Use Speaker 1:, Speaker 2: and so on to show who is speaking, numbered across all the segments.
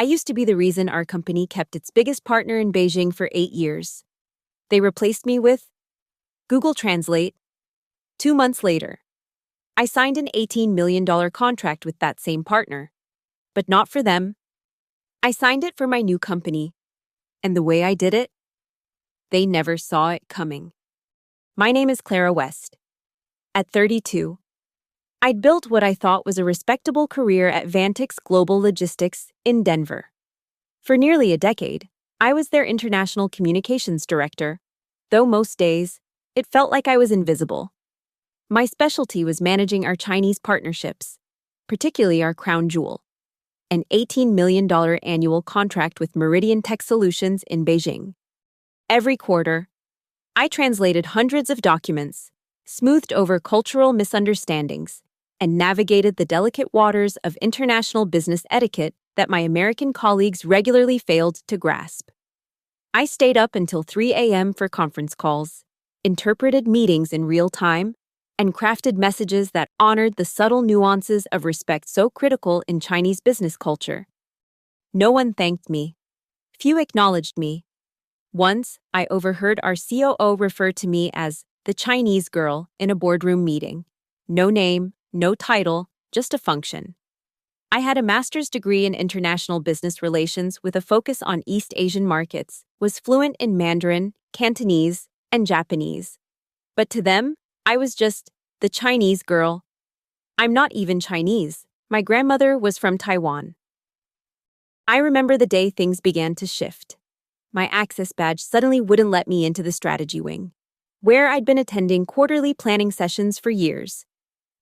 Speaker 1: I used to be the reason our company kept its biggest partner in Beijing for 8 years. They replaced me with Google Translate. 2 months later, I signed an $18 million contract with that same partner. But not for them. I signed it for my new company. And the way I did it, they never saw it coming. My name is Clara West. At 32, I'd built what I thought was a respectable career at Vantix Global Logistics in Denver. For nearly a decade, I was their international communications director, though most days, it felt like I was invisible. My specialty was managing our Chinese partnerships, particularly our crown jewel, an $18 million annual contract with Meridian Tech Solutions in Beijing. Every quarter, I translated hundreds of documents, smoothed over cultural misunderstandings, and navigated the delicate waters of international business etiquette that my American colleagues regularly failed to grasp. I stayed up until 3 a.m. for conference calls, interpreted meetings in real time, and crafted messages that honored the subtle nuances of respect so critical in Chinese business culture. No one thanked me. Few acknowledged me. Once, I overheard our COO refer to me as the Chinese girl in a boardroom meeting. No name, no title, just a function. I had a master's degree in international business relations with a focus on East Asian markets, was fluent in Mandarin, Cantonese, and Japanese. But to them, I was just the Chinese girl. I'm not even Chinese. My grandmother was from Taiwan. I remember the day things began to shift. My access badge suddenly wouldn't let me into the strategy wing, where I'd been attending quarterly planning sessions for years.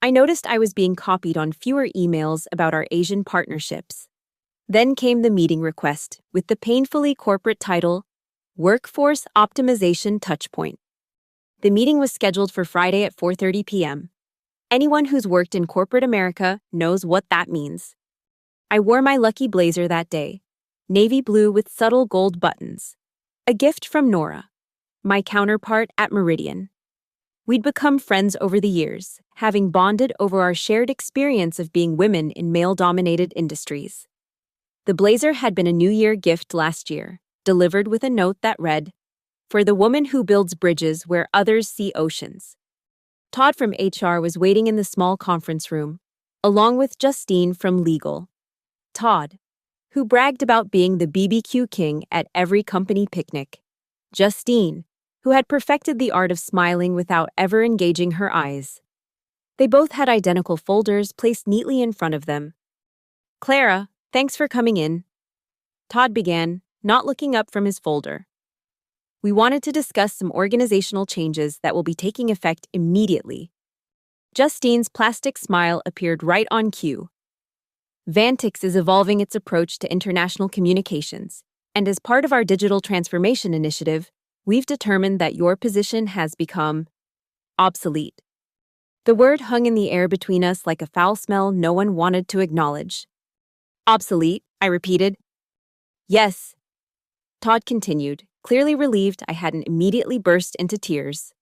Speaker 1: I noticed I was being copied on fewer emails about our Asian partnerships. Then came the meeting request with the painfully corporate title, Workforce Optimization Touchpoint. The meeting was scheduled for Friday at 4:30 p.m. Anyone who's worked in corporate America knows what that means. I wore my lucky blazer that day, navy blue with subtle gold buttons, a gift from Nora, my counterpart at Meridian. We'd become friends over the years, having bonded over our shared experience of being women in male-dominated industries. The blazer had been a New Year gift last year, delivered with a note that read, "For the woman who builds bridges where others see oceans." Todd from HR was waiting in the small conference room, along with Justine from legal. Todd, who bragged about being the BBQ king at every company picnic. Justine, who had perfected the art of smiling without ever engaging her eyes. They both had identical folders placed neatly in front of them. "Clara, thanks for coming in," Todd began, not looking up from his folder. "We wanted to discuss some organizational changes that will be taking effect immediately." Justine's plastic smile appeared right on cue. Vantix is evolving its approach to international communications, and as part of our digital transformation initiative, we've determined that your position has become obsolete. The word hung in the air between us like a foul smell no one wanted to acknowledge. "Obsolete," I repeated. "Yes," Todd continued, clearly relieved I hadn't immediately burst into tears.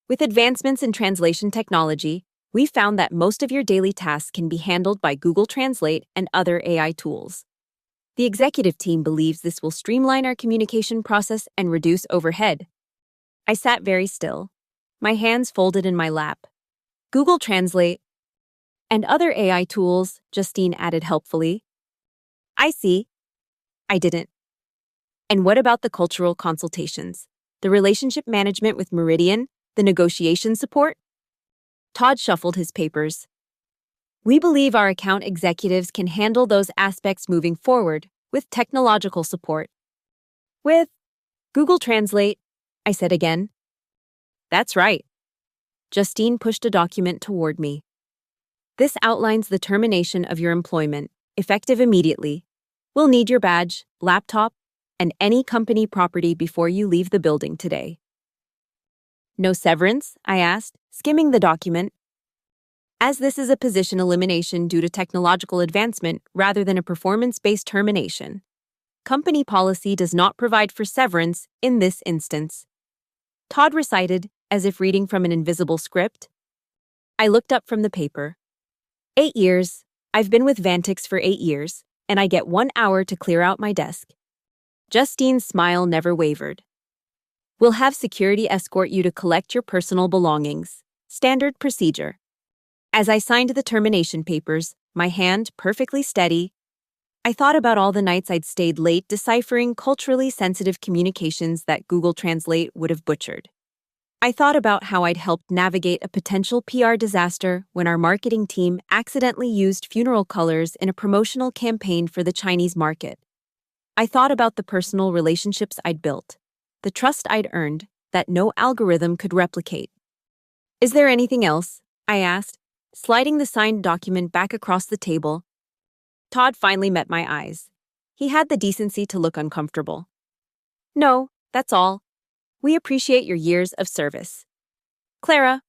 Speaker 1: "With advancements in translation technology, we found that most of your daily tasks can be handled by Google Translate and other AI tools. The executive team believes this will streamline our communication process and reduce overhead." I sat very still, my hands folded in my lap. "Google Translate and other AI tools," Justine added helpfully. "I see." I didn't. "And what about the cultural consultations, the relationship management with Meridian, the negotiation support?" Todd shuffled his papers. "We believe our account executives can handle those aspects moving forward with technological support." "With Google Translate," I said again. "That's right." Justine pushed a document toward me. "This outlines the termination of your employment, effective immediately. We'll need your badge, laptop, and any company property before you leave the building today." "No severance?" I asked, skimming the document. "As this is a position elimination due to technological advancement rather than a performance-based termination, company policy does not provide for severance in this instance." Todd recited, as if reading from an invisible script. I looked up from the paper. 8 years. I've been with Vantix for 8 years. and I get 1 hour to clear out my desk. Justine's smile never wavered. We'll have security escort you to collect your personal belongings. Standard procedure. As I signed the termination papers, my hand perfectly steady, I thought about all the nights I'd stayed late deciphering culturally sensitive communications that Google Translate would have butchered. I thought about how I'd helped navigate a potential PR disaster when our marketing team accidentally used funeral colors in a promotional campaign for the Chinese market. I thought about the personal relationships I'd built, the trust I'd earned that no algorithm could replicate. Is there anything else? I asked, sliding the signed document back across the table. Todd finally met my eyes. He had the decency to look uncomfortable. No, that's all. We appreciate your years of service. Clara.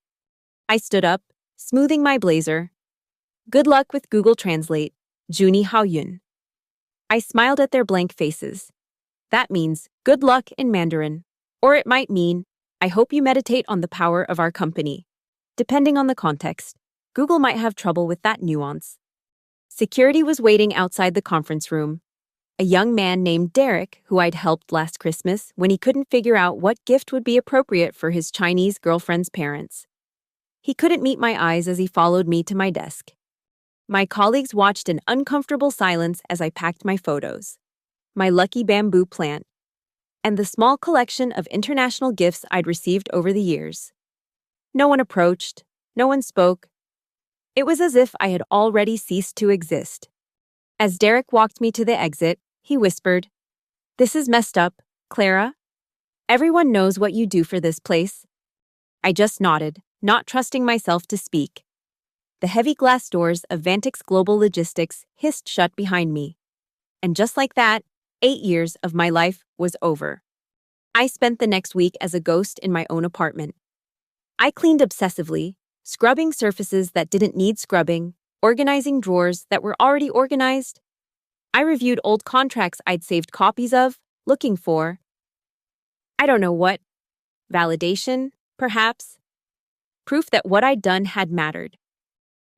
Speaker 1: I stood up, smoothing my blazer. Good luck with Google Translate, Juni Haoyun. I smiled at their blank faces. That means good luck in Mandarin. Or it might mean, I hope you meditate on the power of our company. Depending on the context, Google might have trouble with that nuance. Security was waiting outside the conference room. A young man named Derek, who I'd helped last Christmas when he couldn't figure out what gift would be appropriate for his Chinese girlfriend's parents. He couldn't meet my eyes as he followed me to my desk. My colleagues watched in uncomfortable silence as I packed my photos, my lucky bamboo plant, and the small collection of international gifts I'd received over the years. No one approached, no one spoke. It was as if I had already ceased to exist. As Derek walked me to the exit, he whispered, "This is messed up, Clara. Everyone knows what you do for this place." I just nodded, not trusting myself to speak. The heavy glass doors of Vantix Global Logistics hissed shut behind me. And just like that, 8 years of my life was over. I spent the next week as a ghost in my own apartment. I cleaned obsessively, scrubbing surfaces that didn't need scrubbing, organizing drawers that were already organized. I reviewed old contracts I'd saved copies of, looking for, I don't know what, validation, perhaps, proof that what I'd done had mattered.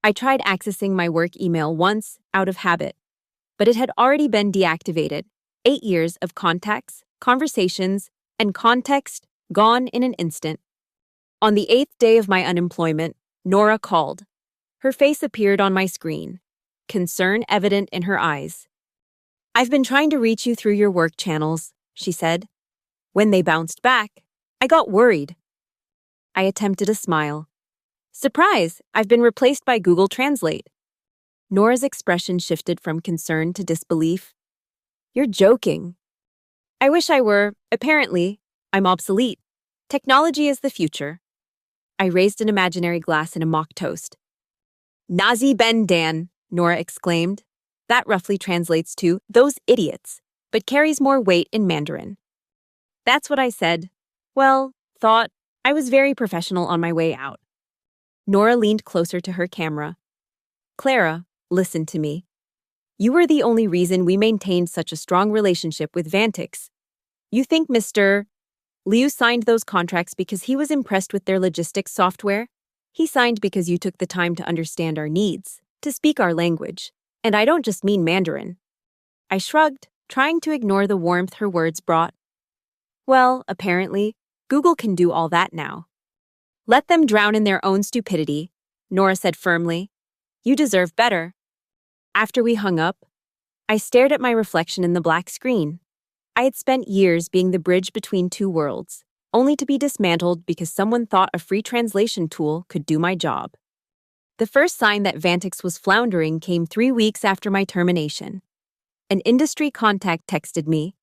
Speaker 1: I tried accessing my work email once, out of habit, but it had already been deactivated. 8 years of contacts, conversations, and context gone in an instant. On the 8th day of my unemployment, Nora called. Her face appeared on my screen, concern evident in her eyes. "I've been trying to reach you through your work channels," she said. When they bounced back, I got worried. I attempted a smile. "Surprise, I've been replaced by Google Translate." Nora's expression shifted from concern to disbelief. "You're joking." "I wish I were. Apparently, I'm obsolete. Technology is the future." I raised an imaginary glass in a mock toast. "Nazi Ben Dan," Nora exclaimed. That roughly translates to, "those idiots," but carries more weight in Mandarin. That's what I said. Well, thought. I was very professional on my way out. Nora leaned closer to her camera. "Clara, listen to me. You were the only reason we maintained such a strong relationship with Vantix. You think Mr. Liu signed those contracts because he was impressed with their logistics software? He signed because you took the time to understand our needs, to speak our language. And I don't just mean Mandarin." I shrugged, trying to ignore the warmth her words brought. "Well, apparently, Google can do all that now." "Let them drown in their own stupidity," Nora said firmly. "You deserve better." After we hung up, I stared at my reflection in the black screen. I had spent years being the bridge between two worlds, only to be dismantled because someone thought a free translation tool could do my job. The first sign that Vantix was floundering came 3 weeks after my termination. An industry contact texted me,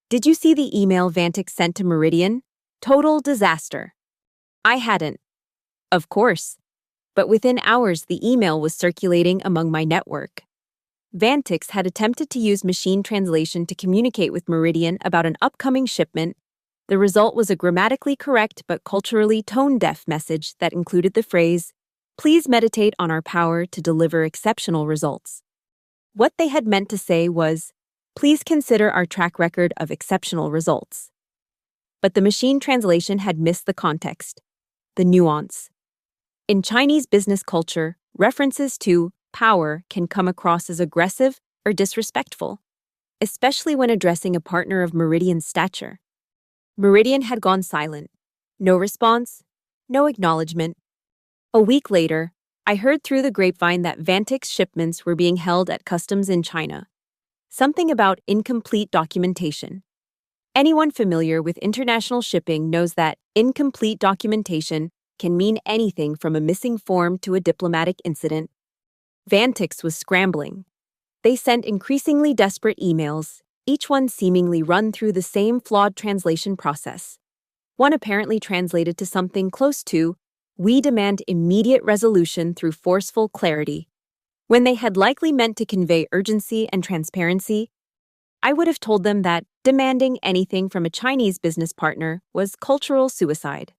Speaker 1: "Did you see the email Vantix sent to Meridian? Total disaster." I hadn't. Of course. But within hours, the email was circulating among my network. Vantix had attempted to use machine translation to communicate with Meridian about an upcoming shipment. The result was a grammatically correct but culturally tone-deaf message that included the phrase, "Please meditate on our power to deliver exceptional results." What they had meant to say was, "Please consider our track record of exceptional results." But the machine translation had missed the context, the nuance. In Chinese business culture, references to power can come across as aggressive or disrespectful, especially when addressing a partner of Meridian's stature. Meridian had gone silent. No response, no acknowledgement. A week later, I heard through the grapevine that Vantix's shipments were being held at customs in China. Something about incomplete documentation. Anyone familiar with international shipping knows that incomplete documentation can mean anything from a missing form to a diplomatic incident. Vantix was scrambling. They sent increasingly desperate emails, each one seemingly run through the same flawed translation process. One apparently translated to something close to, "We demand immediate resolution through forceful clarity," when they had likely meant to convey urgency and transparency. I would have told them that demanding anything from a Chinese business partner was cultural suicide.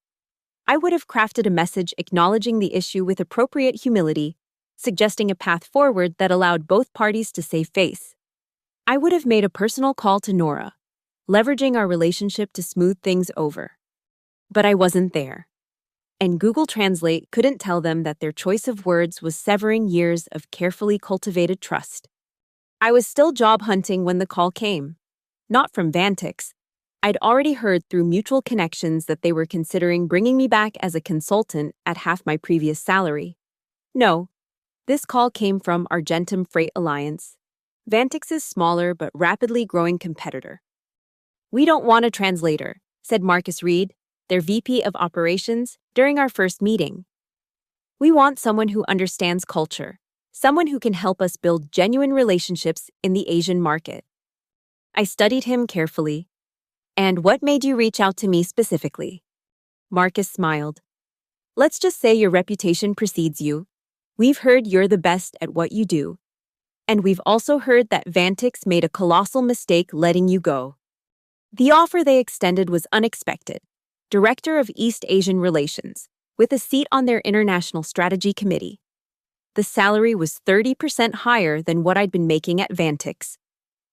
Speaker 1: I would have crafted a message acknowledging the issue with appropriate humility, suggesting a path forward that allowed both parties to save face. I would have made a personal call to Nora, leveraging our relationship to smooth things over. But I wasn't there. And Google Translate couldn't tell them that their choice of words was severing years of carefully cultivated trust. I was still job hunting when the call came. Not from Vantix. I'd already heard through mutual connections that they were considering bringing me back as a consultant at half my previous salary. No, this call came from Argentum Freight Alliance, Vantix's smaller but rapidly growing competitor. "We don't want a translator," said Marcus Reed, their VP of Operations, during our first meeting. "We want someone who understands culture, someone who can help us build genuine relationships in the Asian market." I studied him carefully. "And what made you reach out to me specifically?" Marcus smiled. "Let's just say your reputation precedes you. We've heard you're the best at what you do. And we've also heard that Vantix made a colossal mistake letting you go." The offer they extended was unexpected. Director of East Asian Relations, with a seat on their International Strategy Committee. The salary was 30% higher than what I'd been making at Vantix,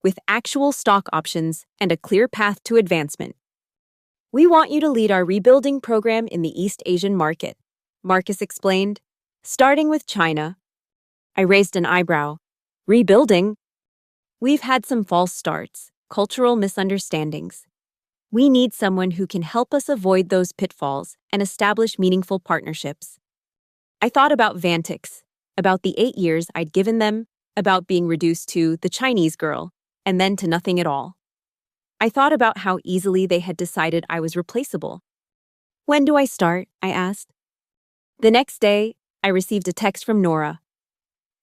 Speaker 1: with actual stock options and a clear path to advancement. "We want you to lead our rebuilding program in the East Asian market," Marcus explained, "starting with China." I raised an eyebrow. "Rebuilding?" "We've had some false starts, cultural misunderstandings. We need someone who can help us avoid those pitfalls and establish meaningful partnerships." I thought about Vantix, about the 8 years I'd given them, about being reduced to the Chinese girl, and then to nothing at all. I thought about how easily they had decided I was replaceable. "When do I start?" I asked. The next day, I received a text from Nora.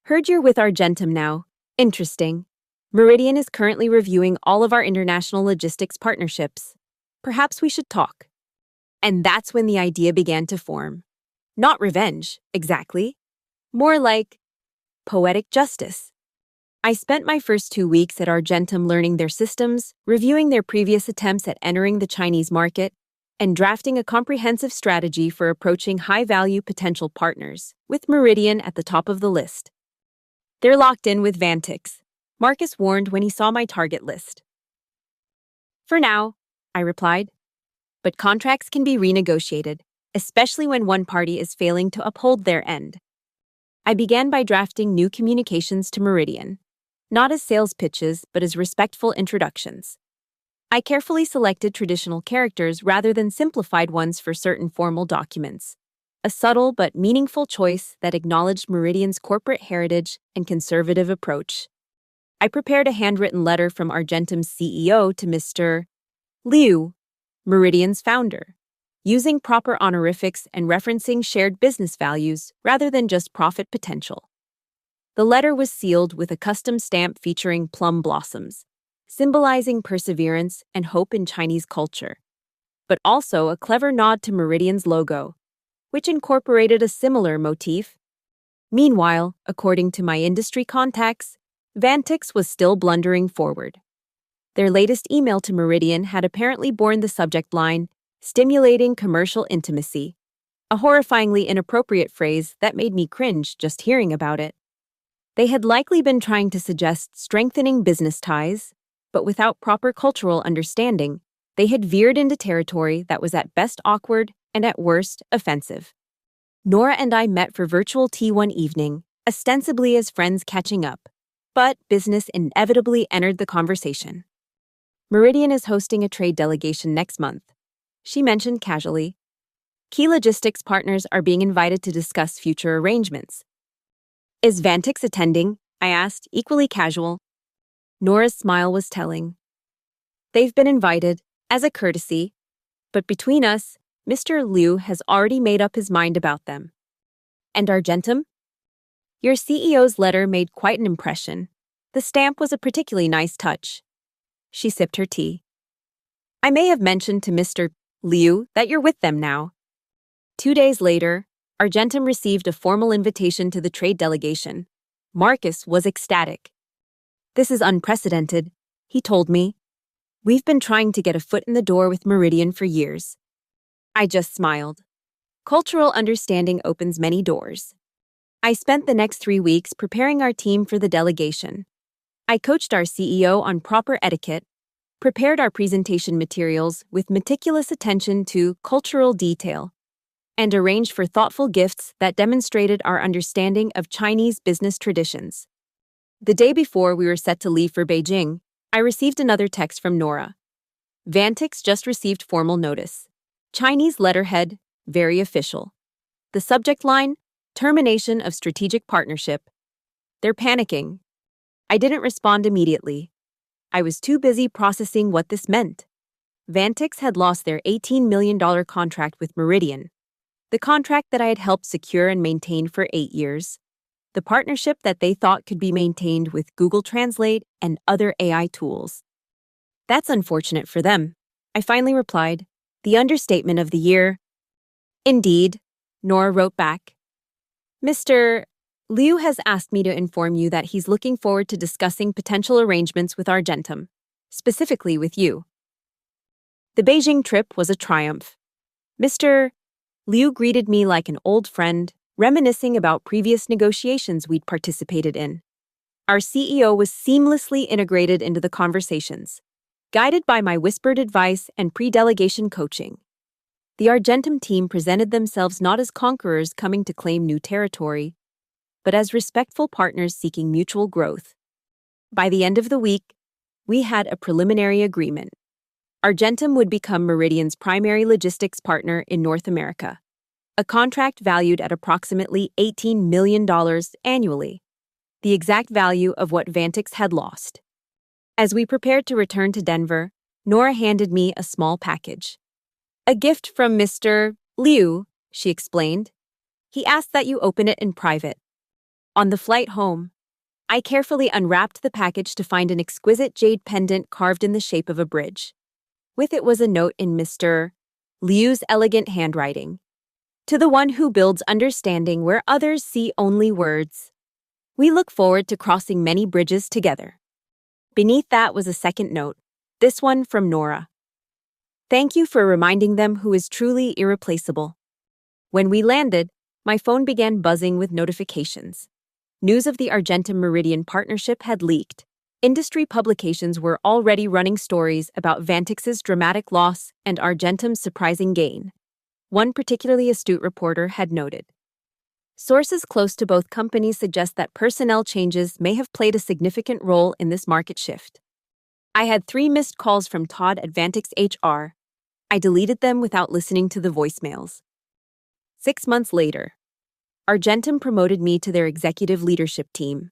Speaker 1: "Heard you're with Argentum now. Interesting. Meridian is currently reviewing all of our international logistics partnerships. Perhaps we should talk." And that's when the idea began to form. Not revenge, exactly. More like poetic justice. I spent my first 2 weeks at Argentum learning their systems, reviewing their previous attempts at entering the Chinese market, and drafting a comprehensive strategy for approaching high-value potential partners, with Meridian at the top of the list. "They're locked in with Vantix," Marcus warned when he saw my target list. "For now," I replied. "But contracts can be renegotiated, especially when one party is failing to uphold their end." I began by drafting new communications to Meridian, not as sales pitches, but as respectful introductions. I carefully selected traditional characters rather than simplified ones for certain formal documents, a subtle but meaningful choice that acknowledged Meridian's corporate heritage and conservative approach. I prepared a handwritten letter from Argentum's CEO to Mr. Liu, Meridian's founder, using proper honorifics and referencing shared business values rather than just profit potential. The letter was sealed with a custom stamp featuring plum blossoms, symbolizing perseverance and hope in Chinese culture, but also a clever nod to Meridian's logo, which incorporated a similar motif. Meanwhile, according to my industry contacts, Vantix was still blundering forward. Their latest email to Meridian had apparently borne the subject line, "Stimulating commercial intimacy," a horrifyingly inappropriate phrase that made me cringe just hearing about it. They had likely been trying to suggest strengthening business ties, but without proper cultural understanding, they had veered into territory that was at best awkward and at worst offensive. Nora and I met for virtual tea one evening, ostensibly as friends catching up. But business inevitably entered the conversation. Meridian is hosting a trade delegation next month, she mentioned casually. Key logistics partners are being invited to discuss future arrangements. Is Vantix attending? I asked, equally casual. Nora's smile was telling. They've been invited, as a courtesy, but between us, Mr. Liu has already made up his mind about them. And Argentum? Your CEO's letter made quite an impression. The stamp was a particularly nice touch. She sipped her tea. I may have mentioned to Mr. Liu that you're with them now. 2 days later, Argentum received a formal invitation to the trade delegation. Marcus was ecstatic. This is unprecedented, he told me. We've been trying to get a foot in the door with Meridian for years. I just smiled. Cultural understanding opens many doors. I spent the next 3 weeks preparing our team for the delegation. I coached our CEO on proper etiquette, prepared our presentation materials with meticulous attention to cultural detail, and arranged for thoughtful gifts that demonstrated our understanding of Chinese business traditions. The day before we were set to leave for Beijing, I received another text from Nora. Vantix just received formal notice. Chinese letterhead, very official. The subject line, termination of strategic partnership. They're panicking. I didn't respond immediately. I was too busy processing what this meant. Vantix had lost their $18 million contract with Meridian, the contract that I had helped secure and maintain for 8 years, the partnership that they thought could be maintained with Google Translate and other AI tools. That's unfortunate for them, I finally replied, the understatement of the year. Indeed, Nora wrote back. Mr. Liu has asked me to inform you that he's looking forward to discussing potential arrangements with Argentum, specifically with you. The Beijing trip was a triumph. Mr. Liu greeted me like an old friend, reminiscing about previous negotiations we'd participated in. Our CEO was seamlessly integrated into the conversations, guided by my whispered advice and pre-delegation coaching. The Argentum team presented themselves not as conquerors coming to claim new territory, but as respectful partners seeking mutual growth. By the end of the week, we had a preliminary agreement. Argentum would become Meridian's primary logistics partner in North America, a contract valued at approximately $18 million annually, the exact value of what Vantix had lost. As we prepared to return to Denver, Nora handed me a small package. A gift from Mr. Liu, she explained. He asked that you open it in private. On the flight home, I carefully unwrapped the package to find an exquisite jade pendant carved in the shape of a bridge. With it was a note in Mr. Liu's elegant handwriting. To the one who builds understanding where others see only words. We look forward to crossing many bridges together. Beneath that was a second note, this one from Nora. Thank you for reminding them who is truly irreplaceable. When we landed, my phone began buzzing with notifications. News of the Argentum Meridian partnership had leaked. Industry publications were already running stories about Vantix's dramatic loss and Argentum's surprising gain. One particularly astute reporter had noted. Sources close to both companies suggest that personnel changes may have played a significant role in this market shift. I had 3 missed calls from Todd at Vantix HR. I deleted them without listening to the voicemails. 6 months later, Argentum promoted me to their executive leadership team.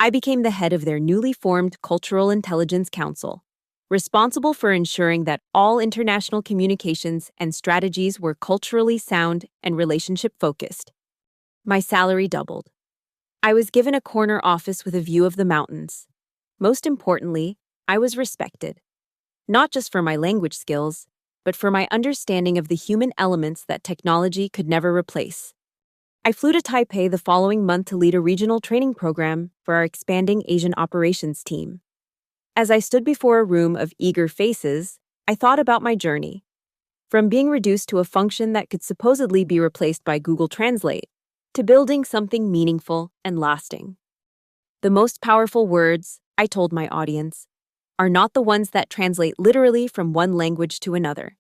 Speaker 1: I became the head of their newly formed Cultural Intelligence Council, responsible for ensuring that all international communications and strategies were culturally sound and relationship-focused. My salary doubled. I was given a corner office with a view of the mountains. Most importantly, I was respected, not just for my language skills, but for my understanding of the human elements that technology could never replace. I flew to Taipei the following month to lead a regional training program for our expanding Asian operations team. As I stood before a room of eager faces, I thought about my journey. From being reduced to a function that could supposedly be replaced by Google Translate, to building something meaningful and lasting. The most powerful words, I told my audience, are not the ones that translate literally from one language to another.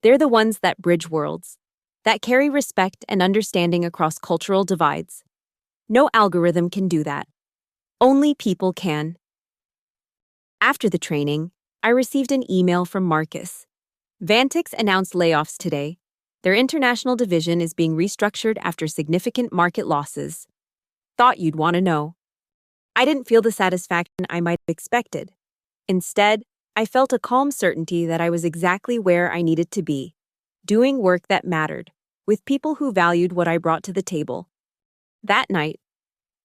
Speaker 1: They're the ones that bridge worlds, that carry respect and understanding across cultural divides. No algorithm can do that. Only people can. After the training, I received an email from Marcus. Vantix announced layoffs today. Their international division is being restructured after significant market losses. Thought you'd want to know. I didn't feel the satisfaction I might have expected. Instead, I felt a calm certainty that I was exactly where I needed to be, doing work that mattered, with people who valued what I brought to the table. That night,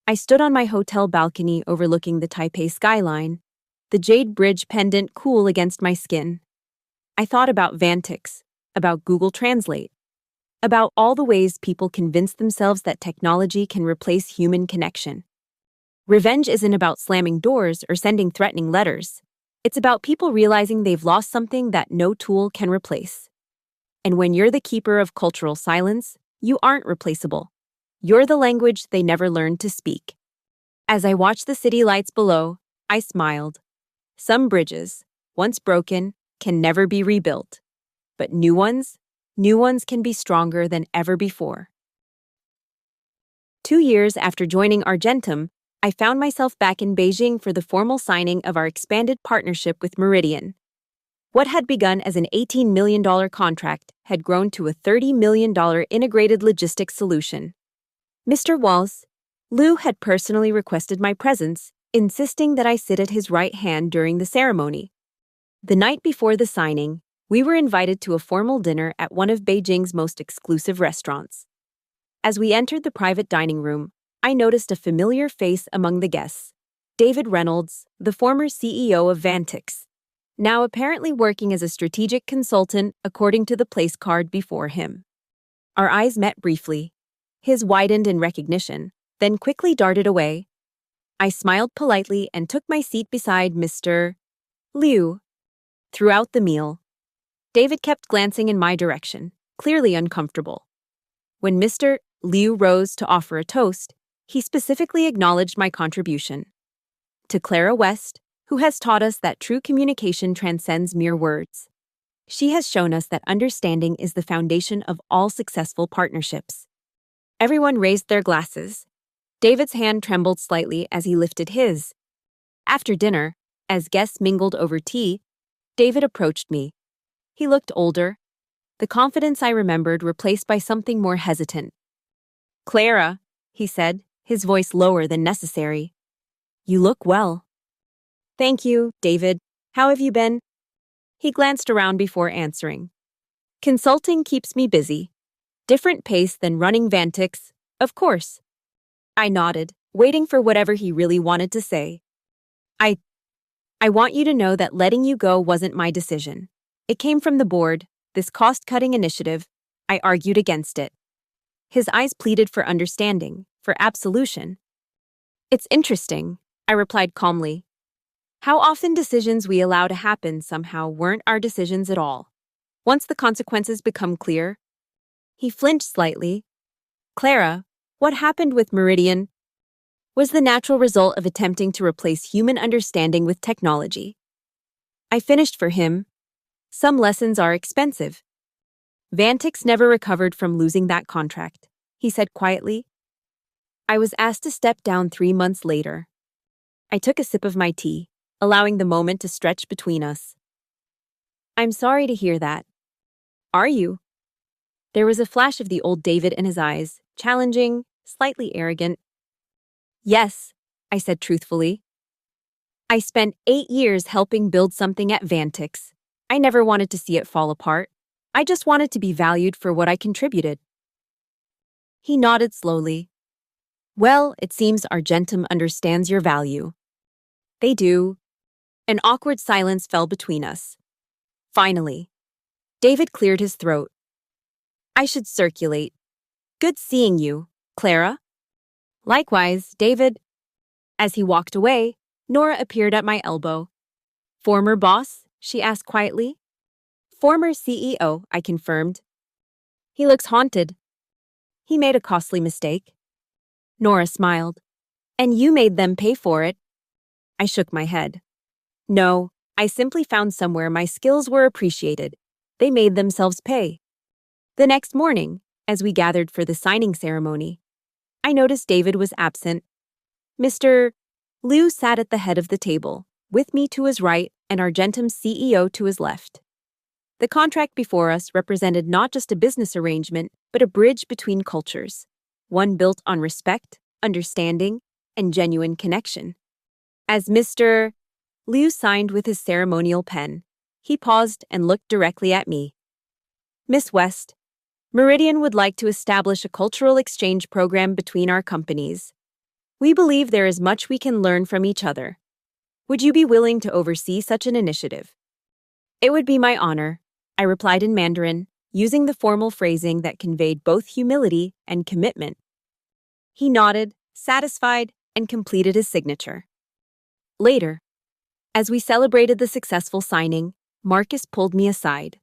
Speaker 1: I stood on my hotel balcony overlooking the Taipei skyline, the jade bridge pendant cool against my skin. I thought about Vantix, about Google Translate, about all the ways people convince themselves that technology can replace human connection. Revenge isn't about slamming doors or sending threatening letters. It's about people realizing they've lost something that no tool can replace. And when you're the keeper of cultural silence, you aren't replaceable. You're the language they never learned to speak. As I watched the city lights below, I smiled. Some bridges, once broken, can never be rebuilt. But new ones can be stronger than ever before. 2 years after joining Argentum, I found myself back in Beijing for the formal signing of our expanded partnership with Meridian. What had begun as an $18 million contract had grown to a $30 million integrated logistics solution. Mr. Walls, Liu had personally requested my presence, insisting that I sit at his right hand during the ceremony. The night before the signing, we were invited to a formal dinner at one of Beijing's most exclusive restaurants. As we entered the private dining room, I noticed a familiar face among the guests, David Reynolds, the former CEO of Vantix, now apparently working as a strategic consultant according to the place card before him. Our eyes met briefly. His widened in recognition, then quickly darted away. I smiled politely and took my seat beside Mr. Liu. Throughout the meal, David kept glancing in my direction, clearly uncomfortable. When Mr. Liu rose to offer a toast, he specifically acknowledged my contribution. To Clara West, who has taught us that true communication transcends mere words. She has shown us that understanding is the foundation of all successful partnerships. Everyone raised their glasses. David's hand trembled slightly as he lifted his. After dinner, as guests mingled over tea, David approached me. He looked older, the confidence I remembered replaced by something more hesitant. "Clara," he said, his voice lower than necessary. "You look well." "Thank you, David. How have you been?" He glanced around before answering. "Consulting keeps me busy. Different pace than running Vantix, of course." I nodded, waiting for whatever he really wanted to say. I want you to know that letting you go wasn't my decision. It came from the board, this cost-cutting initiative. I argued against it." His eyes pleaded for understanding, for absolution. "It's interesting," I replied calmly. "How often decisions we allow to happen somehow weren't our decisions at all. Once the consequences become clear." He flinched slightly. "Clara, what happened with Meridian was the natural result of attempting to replace human understanding with technology. I finished for him. Some lessons are expensive. Vantix never recovered from losing that contract," he said quietly. I was asked to step down 3 months later. I took a sip of my tea, allowing the moment to stretch between us. "I'm sorry to hear that." "Are you?" There was a flash of the old David in his eyes, challenging, slightly arrogant. "Yes," I said truthfully. "I spent 8 years helping build something at Vantix. I never wanted to see it fall apart. I just wanted to be valued for what I contributed." He nodded slowly. "Well, it seems Argentum understands your value." "They do." An awkward silence fell between us. Finally, David cleared his throat. "I should circulate. Good seeing you, Clara." "Likewise, David." As he walked away, Nora appeared at my elbow. "Former boss?" she asked quietly. "Former CEO," I confirmed. "He looks haunted." "He made a costly mistake." Nora smiled. "And you made them pay for it." I shook my head. "No, I simply found somewhere my skills were appreciated. They made themselves pay." The next morning, as we gathered for the signing ceremony, I noticed David was absent. "Mr. Liu sat at the head of the table, with me to his right and Argentum's CEO to his left. The contract before us represented not just a business arrangement, but a bridge between cultures, one built on respect, understanding, and genuine connection. As Mr. Liu signed with his ceremonial pen, he paused and looked directly at me. Miss West, Meridian would like to establish a cultural exchange program between our companies. We believe there is much we can learn from each other. Would you be willing to oversee such an initiative? It would be my honor, I replied in Mandarin, using the formal phrasing that conveyed both humility and commitment. He nodded, satisfied, and completed his signature. Later, as we celebrated the successful signing, Marcus pulled me aside.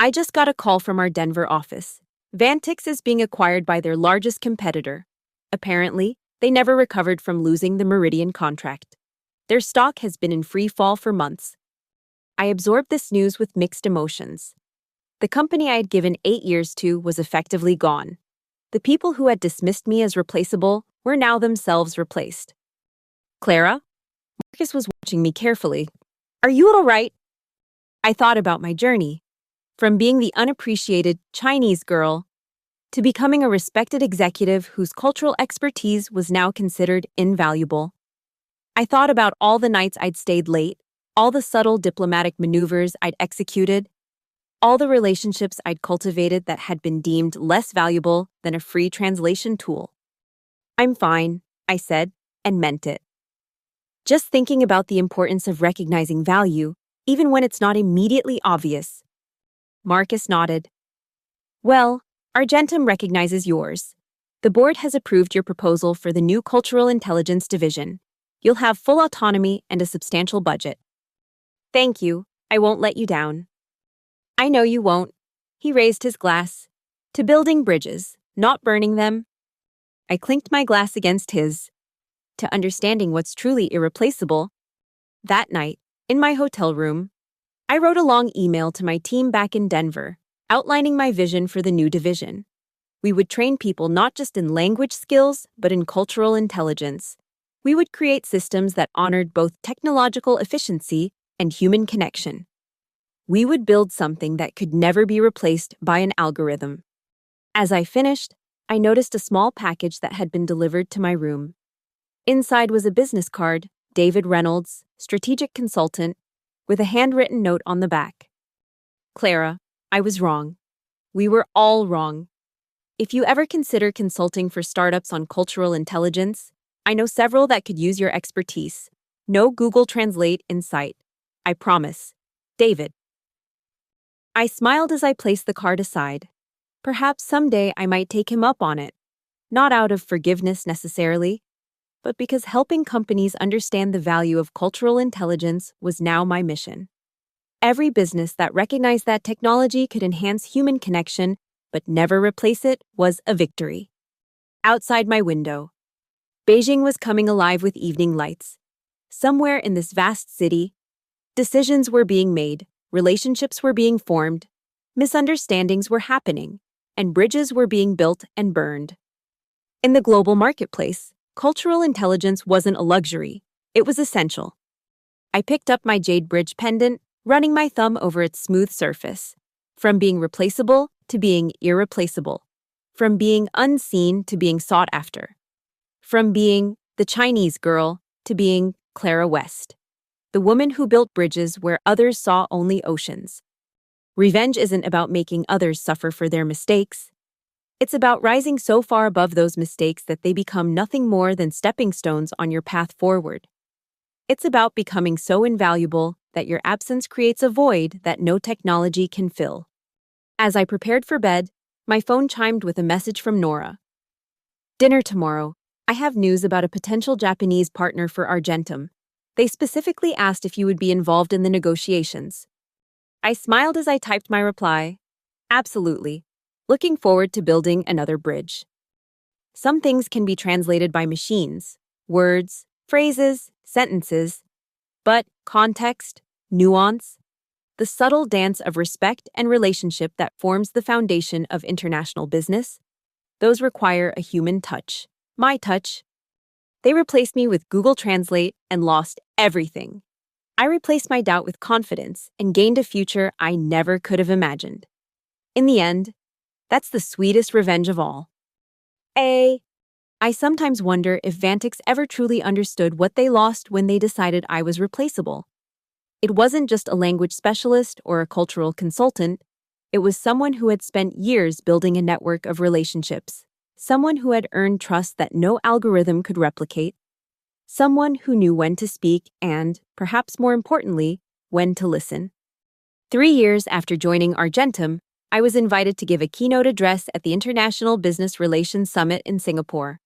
Speaker 1: I just got a call from our Denver office. Vantix is being acquired by their largest competitor. Apparently, they never recovered from losing the Meridian contract. Their stock has been in free fall for months. I absorbed this news with mixed emotions. The company I had given 8 years to was effectively gone. The people who had dismissed me as replaceable were now themselves replaced. Clara? Marcus was watching me carefully. Are you all right? I thought about my journey. From being the unappreciated Chinese girl to becoming a respected executive whose cultural expertise was now considered invaluable. I thought about all the nights I'd stayed late, all the subtle diplomatic maneuvers I'd executed, all the relationships I'd cultivated that had been deemed less valuable than a free translation tool. I'm fine, I said, and meant it. Just thinking about the importance of recognizing value, even when it's not immediately obvious. Marcus nodded. Well, Argentum recognizes yours. The board has approved your proposal for the new Cultural Intelligence Division. You'll have full autonomy and a substantial budget. Thank you. I won't let you down. I know you won't. He raised his glass. To building bridges, not burning them. I clinked my glass against his. To understanding what's truly irreplaceable. That night, in my hotel room, I wrote a long email to my team back in Denver, outlining my vision for the new division. We would train people not just in language skills, but in cultural intelligence. We would create systems that honored both technological efficiency and human connection. We would build something that could never be replaced by an algorithm. As I finished, I noticed a small package that had been delivered to my room. Inside was a business card, David Reynolds, strategic consultant, with a handwritten note on the back. Clara, I was wrong. We were all wrong. If you ever consider consulting for startups on cultural intelligence, I know several that could use your expertise. No Google Translate in sight. I promise. David. I smiled as I placed the card aside. Perhaps someday I might take him up on it. Not out of forgiveness necessarily, but because helping companies understand the value of cultural intelligence was now my mission. Every business that recognized that technology could enhance human connection but never replace it was a victory. Outside my window, Beijing was coming alive with evening lights. Somewhere in this vast city, decisions were being made, relationships were being formed, misunderstandings were happening, and bridges were being built and burned. In the global marketplace, cultural intelligence wasn't a luxury, it was essential. I picked up my jade bridge pendant, running my thumb over its smooth surface. From being replaceable to being irreplaceable. From being unseen to being sought after. From being the Chinese girl to being Clara West, the woman who built bridges where others saw only oceans. Revenge isn't about making others suffer for their mistakes. It's about rising so far above those mistakes that they become nothing more than stepping stones on your path forward. It's about becoming so invaluable that your absence creates a void that no technology can fill. As I prepared for bed, my phone chimed with a message from Nora. Dinner tomorrow. I have news about a potential Japanese partner for Argentum. They specifically asked if you would be involved in the negotiations. I smiled as I typed my reply. Absolutely. Looking forward to building another bridge. Some things can be translated by machines, words, phrases, sentences, but context, nuance, the subtle dance of respect and relationship that forms the foundation of international business, those require a human touch. My touch. They replaced me with Google Translate and lost everything. I replaced my doubt with confidence and gained a future I never could have imagined. In the end, that's the sweetest revenge of all. I sometimes wonder if Vantix ever truly understood what they lost when they decided I was replaceable. It wasn't just a language specialist or a cultural consultant, it was someone who had spent years building a network of relationships, someone who had earned trust that no algorithm could replicate, someone who knew when to speak and, perhaps more importantly, when to listen. 3 years after joining Argentum, I was invited to give a keynote address at the International Business Relations Summit in Singapore.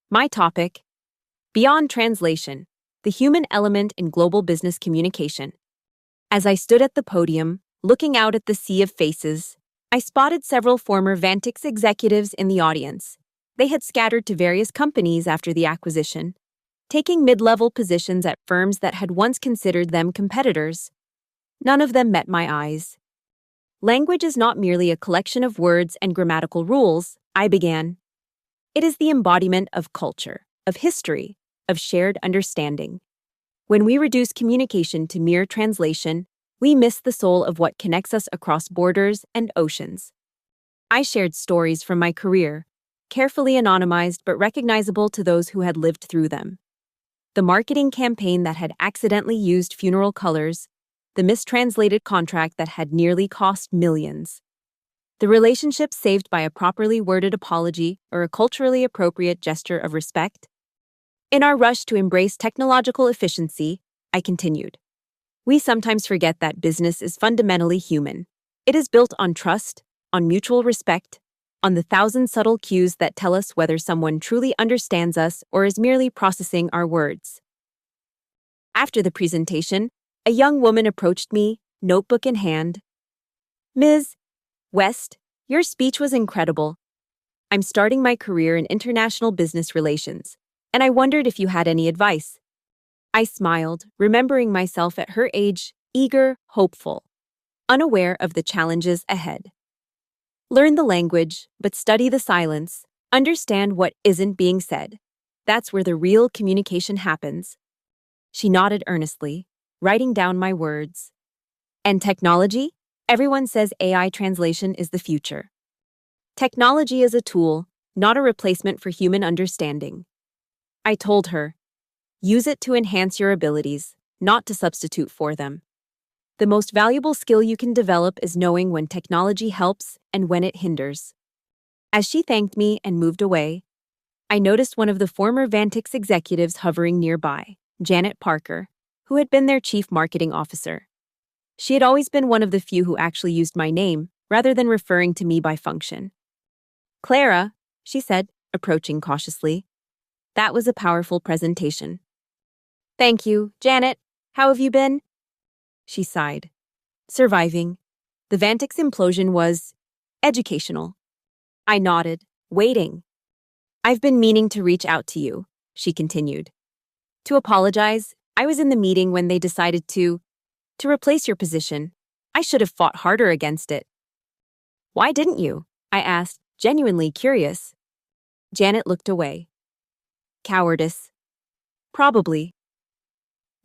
Speaker 1: My topic: Beyond Translation, the Human Element in Global Business Communication. As I stood at the podium, looking out at the sea of faces, I spotted several former Vantix executives in the audience. They had scattered to various companies after the acquisition, taking mid-level positions at firms that had once considered them competitors. None of them met my eyes. Language is not merely a collection of words and grammatical rules, I began. It is the embodiment of culture, of history, of shared understanding. When we reduce communication to mere translation, we miss the soul of what connects us across borders and oceans. I shared stories from my career, carefully anonymized but recognizable to those who had lived through them. The marketing campaign that had accidentally used funeral colors, the mistranslated contract that had nearly cost millions. The relationship saved by a properly worded apology or a culturally appropriate gesture of respect. In our rush to embrace technological efficiency, I continued, we sometimes forget that business is fundamentally human. It is built on trust, on mutual respect, on the thousand subtle cues that tell us whether someone truly understands us or is merely processing our words. After the presentation, a young woman approached me, notebook in hand. Ms. West, your speech was incredible. I'm starting my career in international business relations, and I wondered if you had any advice. I smiled, remembering myself at her age, eager, hopeful, unaware of the challenges ahead. Learn the language, but study the silence. Understand what isn't being said. That's where the real communication happens. She nodded earnestly, writing down my words. And technology? Everyone says AI translation is the future. Technology is a tool, not a replacement for human understanding. I told her, use it to enhance your abilities, not to substitute for them. The most valuable skill you can develop is knowing when technology helps and when it hinders. As she thanked me and moved away, I noticed one of the former Vantix executives hovering nearby, Janet Parker, who had been their chief marketing officer. She had always been one of the few who actually used my name, rather than referring to me by function. Clara, she said, approaching cautiously. That was a powerful presentation. Thank you, Janet. How have you been? She sighed. Surviving. The Vantix implosion was educational. I nodded, waiting. I've been meaning to reach out to you, she continued. To apologize, I was in the meeting when they decided to replace your position. I should have fought harder against it. Why didn't you? I asked, genuinely curious. Janet looked away. Cowardice. Probably.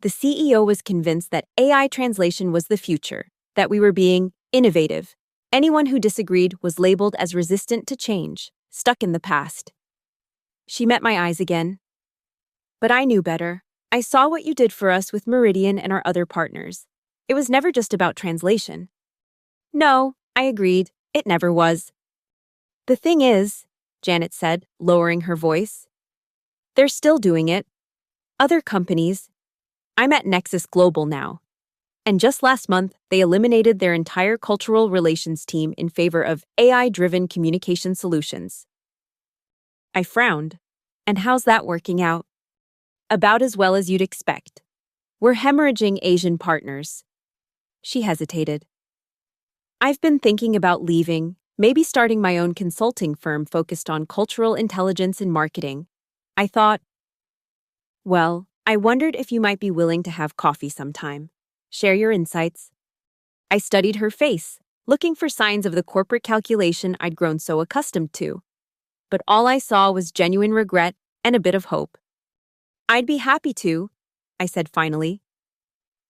Speaker 1: The CEO was convinced that AI translation was the future, that we were being innovative. Anyone who disagreed was labeled as resistant to change, stuck in the past. She met my eyes again. But I knew better. I saw what you did for us with Meridian and our other partners. It was never just about translation. No, I agreed. It never was. The thing is, Janet said, lowering her voice, they're still doing it. Other companies. I'm at Nexus Global now. And just last month, they eliminated their entire cultural relations team in favor of AI-driven communication solutions. I frowned. And how's that working out? About as well as you'd expect. We're hemorrhaging Asian partners. She hesitated. I've been thinking about leaving, maybe starting my own consulting firm focused on cultural intelligence and marketing. I thought, well, I wondered if you might be willing to have coffee sometime. Share your insights. I studied her face, looking for signs of the corporate calculation I'd grown so accustomed to. But all I saw was genuine regret and a bit of hope. I'd be happy to, I said finally.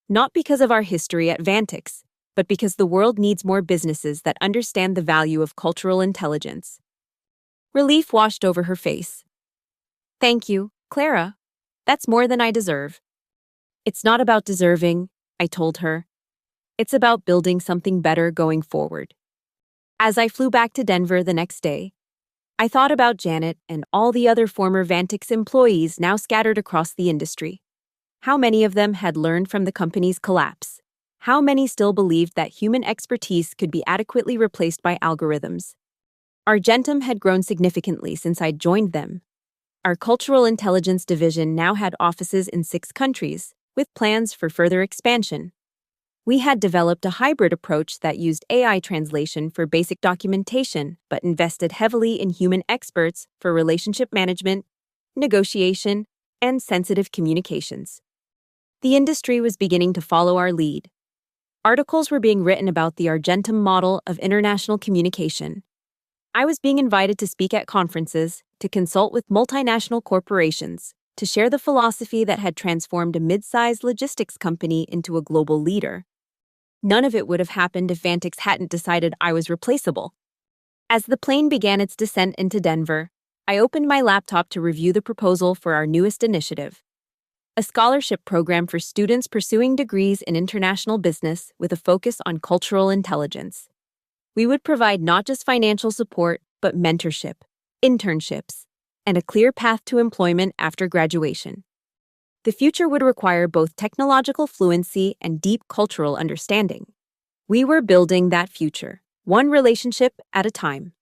Speaker 1: Not because of our history at Vantix, but because the world needs more businesses that understand the value of cultural intelligence. Relief washed over her face. Thank you, Clara. That's more than I deserve. It's not about deserving, I told her. It's about building something better going forward. As I flew back to Denver the next day, I thought about Janet and all the other former Vantix employees now scattered across the industry. How many of them had learned from the company's collapse? How many still believed that human expertise could be adequately replaced by algorithms? Argentum had grown significantly since I'd joined them. Our cultural intelligence division now had offices in 6 countries, with plans for further expansion. We had developed a hybrid approach that used AI translation for basic documentation, but invested heavily in human experts for relationship management, negotiation, and sensitive communications. The industry was beginning to follow our lead. Articles were being written about the Argentum model of international communication. I was being invited to speak at conferences, to consult with multinational corporations, to share the philosophy that had transformed a mid-sized logistics company into a global leader. None of it would have happened if Vantix hadn't decided I was replaceable. As the plane began its descent into Denver, I opened my laptop to review the proposal for our newest initiative, a scholarship program for students pursuing degrees in international business with a focus on cultural intelligence. We would provide not just financial support, but mentorship, internships, and a clear path to employment after graduation. The future would require both technological fluency and deep cultural understanding. We were building that future, one relationship at a time.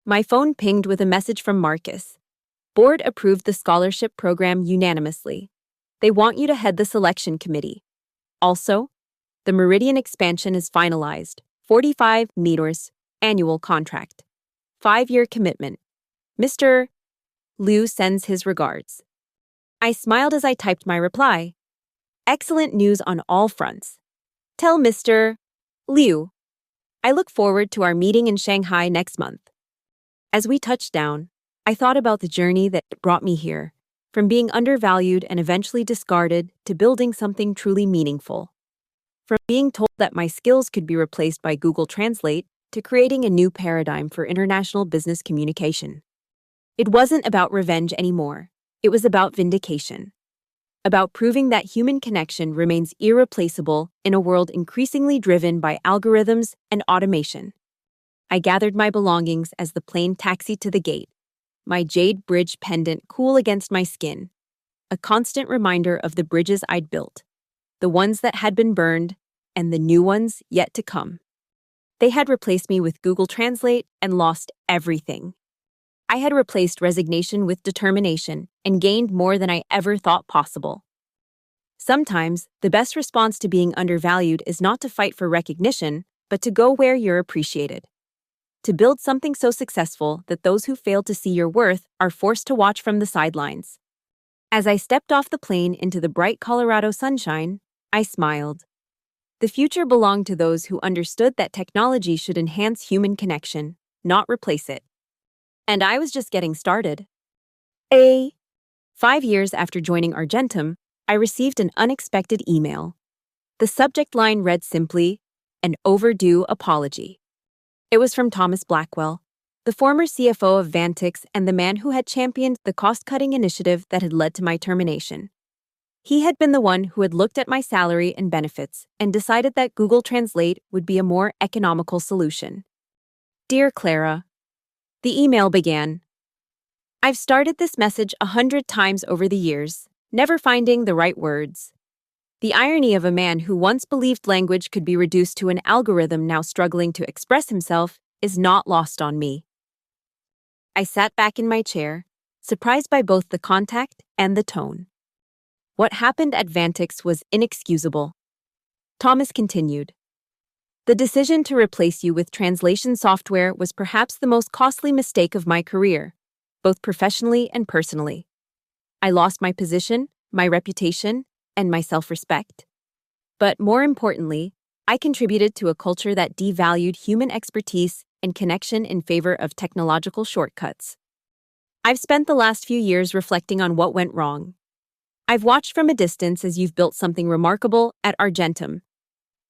Speaker 1: My phone pinged with a message from Marcus. Board approved the scholarship program unanimously. They want you to head the selection committee. Also, the Meridian expansion is finalized. 45 meters, annual contract. 5-year commitment. Mr. Liu sends his regards. I smiled as I typed my reply. Excellent news on all fronts. Tell Mr. Liu. I look forward to our meeting in Shanghai next month. As we touched down, I thought about the journey that brought me here, from being undervalued and eventually discarded to building something truly meaningful. From being told that my skills could be replaced by Google Translate to creating a new paradigm for international business communication. It wasn't about revenge anymore. It was about vindication. About proving that human connection remains irreplaceable in a world increasingly driven by algorithms and automation. I gathered my belongings as the plane taxied to the gate, my jade bridge pendant cool against my skin, a constant reminder of the bridges I'd built, the ones that had been burned, and the new ones yet to come. They had replaced me with Google Translate and lost everything. I had replaced resignation with determination and gained more than I ever thought possible. Sometimes, the best response to being undervalued is not to fight for recognition, but to go where you're appreciated. To build something so successful that those who fail to see your worth are forced to watch from the sidelines. As I stepped off the plane into the bright Colorado sunshine, I smiled. The future belonged to those who understood that technology should enhance human connection, not replace it. And I was just getting started. 5 years after joining Argentum, I received an unexpected email. The subject line read simply, "An overdue apology." It was from Thomas Blackwell, the former CFO of Vantix and the man who had championed the cost-cutting initiative that had led to my termination. He had been the one who had looked at my salary and benefits and decided that Google Translate would be a more economical solution. Dear Clara, the email began. I've started this message 100 times over the years, never finding the right words. The irony of a man who once believed language could be reduced to an algorithm now struggling to express himself is not lost on me. I sat back in my chair, surprised by both the contact and the tone. What happened at Vantix was inexcusable. Thomas continued. The decision to replace you with translation software was perhaps the most costly mistake of my career, both professionally and personally. I lost my position, my reputation, and my self-respect. But more importantly, I contributed to a culture that devalued human expertise and connection in favor of technological shortcuts. I've spent the last few years reflecting on what went wrong. I've watched from a distance as you've built something remarkable at Argentum.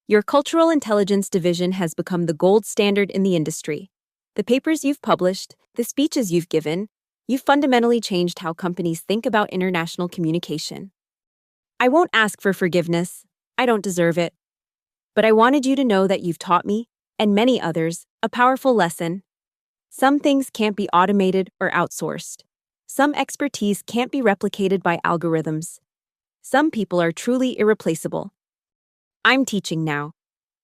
Speaker 1: Your cultural intelligence division has become the gold standard in the industry. The papers you've published, the speeches you've given, you've fundamentally changed how companies think about international communication. I won't ask for forgiveness. I don't deserve it. But I wanted you to know that you've taught me, and many others, a powerful lesson. Some things can't be automated or outsourced. Some expertise can't be replicated by algorithms. Some people are truly irreplaceable. I'm teaching now,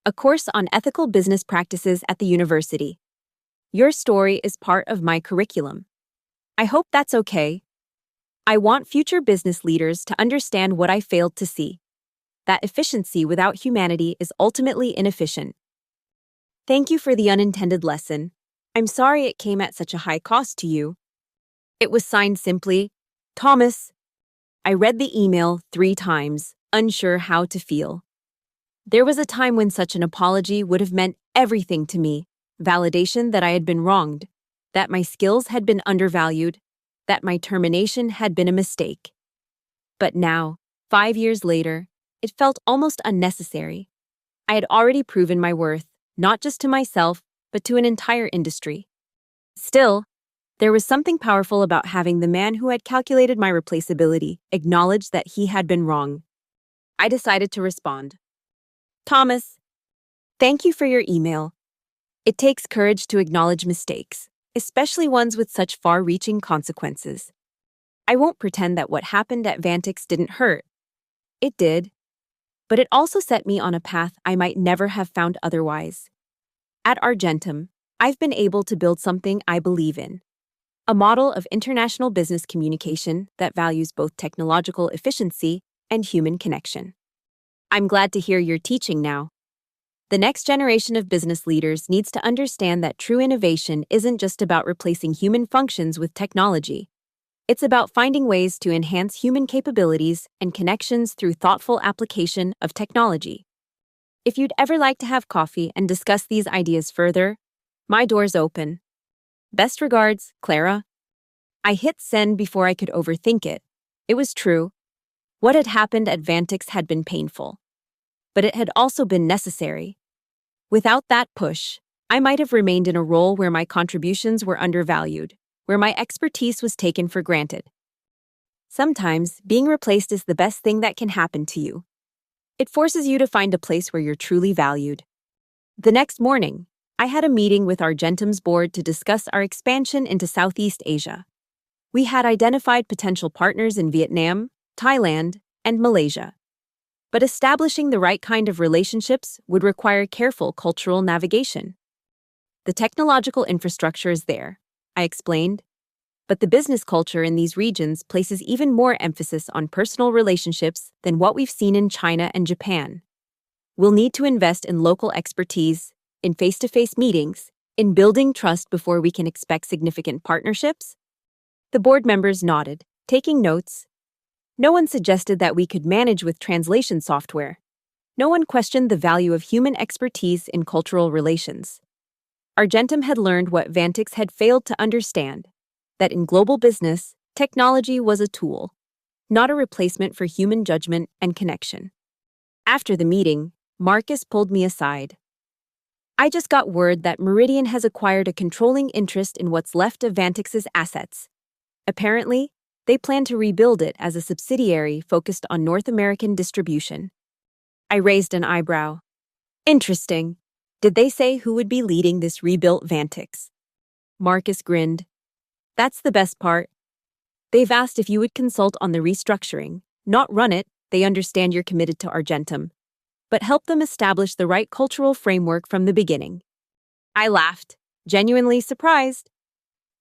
Speaker 1: a course on ethical business practices at the university. Your story is part of my curriculum. I hope that's okay. I want future business leaders to understand what I failed to see. That efficiency without humanity is ultimately inefficient. Thank you for the unintended lesson. I'm sorry it came at such a high cost to you. It was signed simply, Thomas. I read the email 3 times, unsure how to feel. There was a time when such an apology would have meant everything to me, validation that I had been wronged, that my skills had been undervalued, that my termination had been a mistake. But now, 5 years later, it felt almost unnecessary. I had already proven my worth, not just to myself, but to an entire industry. Still, there was something powerful about having the man who had calculated my replaceability acknowledge that he had been wrong. I decided to respond. Thomas, thank you for your email. It takes courage to acknowledge mistakes, especially ones with such far-reaching consequences. I won't pretend that what happened at Vantix didn't hurt. It did. But it also set me on a path I might never have found otherwise. At Argentum, I've been able to build something I believe in. A model of international business communication that values both technological efficiency and human connection. I'm glad to hear you're teaching now. The next generation of business leaders needs to understand that true innovation isn't just about replacing human functions with technology. It's about finding ways to enhance human capabilities and connections through thoughtful application of technology. If you'd ever like to have coffee and discuss these ideas further, my door's open. Best regards, Clara. I hit send before I could overthink it. It was true. What had happened at Vantix had been painful. But it had also been necessary. Without that push, I might have remained in a role where my contributions were undervalued, where my expertise was taken for granted. Sometimes, being replaced is the best thing that can happen to you. It forces you to find a place where you're truly valued. The next morning, I had a meeting with Argentum's board to discuss our expansion into Southeast Asia. We had identified potential partners in Vietnam, Thailand, and Malaysia. But establishing the right kind of relationships would require careful cultural navigation. The technological infrastructure is there, I explained, but the business culture in these regions places even more emphasis on personal relationships than what we've seen in China and Japan. We'll need to invest in local expertise, in face-to-face meetings, in building trust before we can expect significant partnerships. The board members nodded, taking notes. No one suggested that we could manage with translation software. No one questioned the value of human expertise in cultural relations. Argentum had learned what Vantix had failed to understand, that in global business, technology was a tool, not a replacement for human judgment and connection. After the meeting, Marcus pulled me aside. I just got word that Meridian has acquired a controlling interest in what's left of Vantix's assets. Apparently, they plan to rebuild it as a subsidiary focused on North American distribution. I raised an eyebrow. Interesting. Did they say who would be leading this rebuilt Vantix? Marcus grinned. That's the best part. They've asked if you would consult on the restructuring, not run it. They understand you're committed to Argentum, but help them establish the right cultural framework from the beginning. I laughed, genuinely surprised.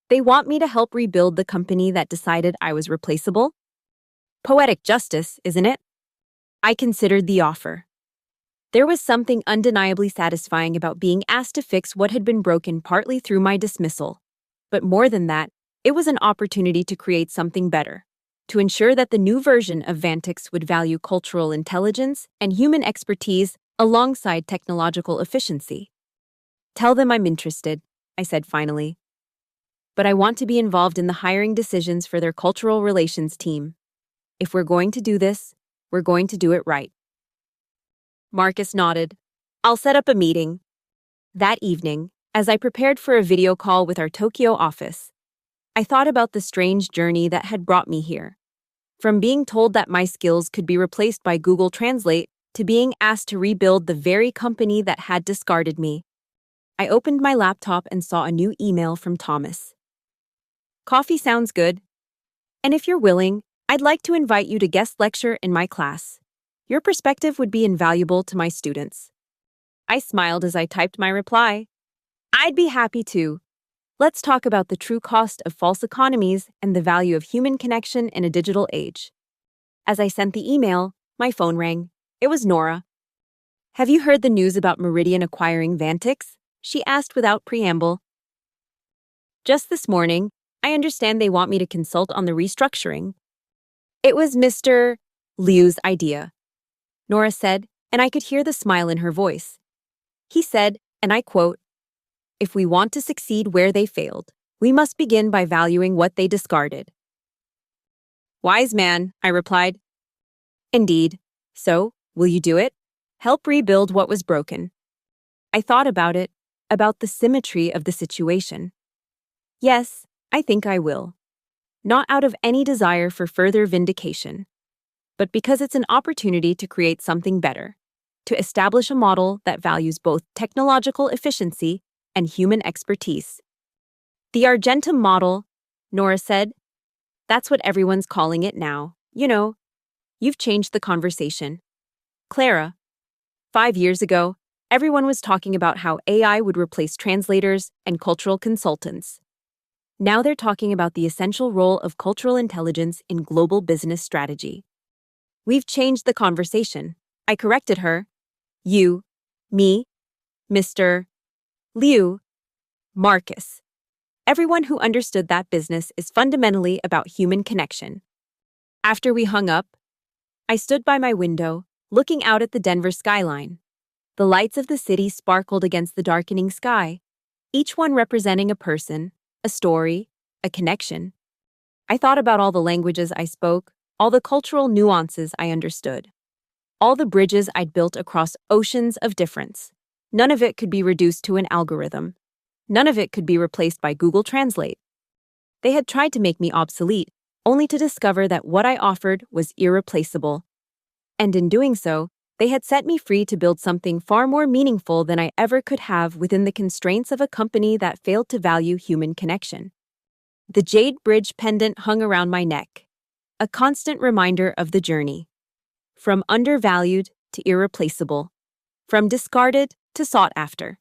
Speaker 1: They want me to help rebuild the company that decided I was replaceable? Poetic justice, isn't it? I considered the offer. There was something undeniably satisfying about being asked to fix what had been broken partly through my dismissal. But more than that, it was an opportunity to create something better, to ensure that the new version of Vantix would value cultural intelligence and human expertise alongside technological efficiency. Tell them I'm interested, I said finally. But I want to be involved in the hiring decisions for their cultural relations team. If we're going to do this, we're going to do it right. Marcus nodded. I'll set up a meeting. That evening, as I prepared for a video call with our Tokyo office, I thought about the strange journey that had brought me here. From being told that my skills could be replaced by Google Translate to being asked to rebuild the very company that had discarded me. I opened my laptop and saw a new email from Thomas. Coffee sounds good. And if you're willing, I'd like to invite you to guest lecture in my class. Your perspective would be invaluable to my students. I smiled as I typed my reply. I'd be happy to. Let's talk about the true cost of false economies and the value of human connection in a digital age. As I sent the email, my phone rang. It was Nora. Have you heard the news about Meridian acquiring Vantix? She asked without preamble. Just this morning, I understand they want me to consult on the restructuring. It was Mr. Liu's idea, Nora said, and I could hear the smile in her voice. He said, and I quote, "If we want to succeed where they failed, we must begin by valuing what they discarded." Wise man, I replied. Indeed. So, will you do it? Help rebuild what was broken. I thought about it, about the symmetry of the situation. Yes, I think I will. Not out of any desire for further vindication, but because it's an opportunity to create something better, to establish a model that values both technological efficiency and human expertise. The Argentum model, Nora said. That's what everyone's calling it now. You know, you've changed the conversation. Clara, 5 years ago, everyone was talking about how AI would replace translators and cultural consultants. Now they're talking about the essential role of cultural intelligence in global business strategy. We've changed the conversation. I corrected her. You, me, Mr. Liu, Marcus. Everyone who understood that business is fundamentally about human connection. After we hung up, I stood by my window, looking out at the Denver skyline. The lights of the city sparkled against the darkening sky, each one representing a person, a story, a connection. I thought about all the languages I spoke, all the cultural nuances I understood, all the bridges I'd built across oceans of difference. None of it could be reduced to an algorithm. None of it could be replaced by Google Translate. They had tried to make me obsolete, only to discover that what I offered was irreplaceable. And in doing so, they had set me free to build something far more meaningful than I ever could have within the constraints of a company that failed to value human connection. The jade bridge pendant hung around my neck, a constant reminder of the journey. From undervalued to irreplaceable. From discarded to sought after.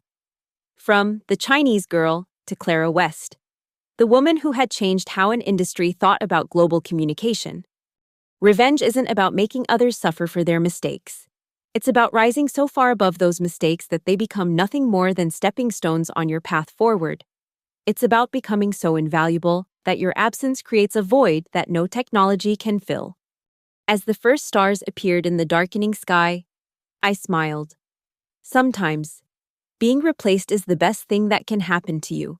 Speaker 1: From the Chinese girl to Clara West, the woman who had changed how an industry thought about global communication. Revenge isn't about making others suffer for their mistakes. It's about rising so far above those mistakes that they become nothing more than stepping stones on your path forward. It's about becoming so invaluable that your absence creates a void that no technology can fill. As the first stars appeared in the darkening sky, I smiled. Sometimes, being replaced is the best thing that can happen to you.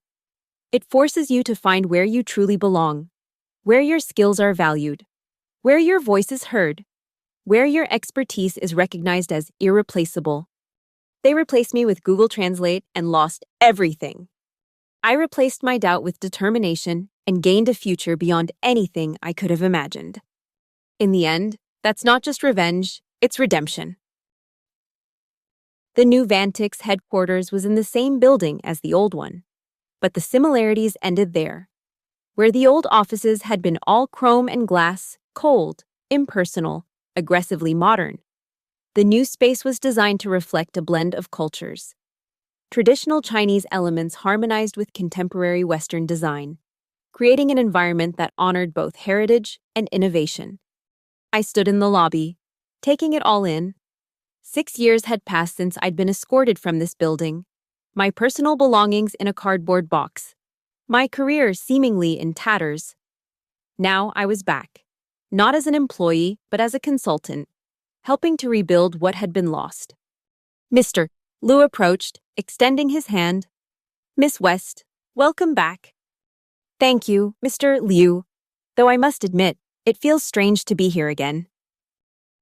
Speaker 1: It forces you to find where you truly belong, where your skills are valued, where your voice is heard, where your expertise is recognized as irreplaceable. They replaced me with Google Translate and lost everything. I replaced my doubt with determination and gained a future beyond anything I could have imagined. In the end, that's not just revenge, it's redemption. The new Vantix headquarters was in the same building as the old one, but the similarities ended there. Where the old offices had been all chrome and glass, cold, impersonal, aggressively modern, the new space was designed to reflect a blend of cultures. Traditional Chinese elements harmonized with contemporary Western design, creating an environment that honored both heritage and innovation. I stood in the lobby, taking it all in. 6 years had passed since I'd been escorted from this building, my personal belongings in a cardboard box, my career seemingly in tatters. Now I was back, not as an employee, but as a consultant, helping to rebuild what had been lost. Mr. Liu approached, extending his hand. Miss West, welcome back. Thank you, Mr. Liu, though I must admit, It feels strange to be here again.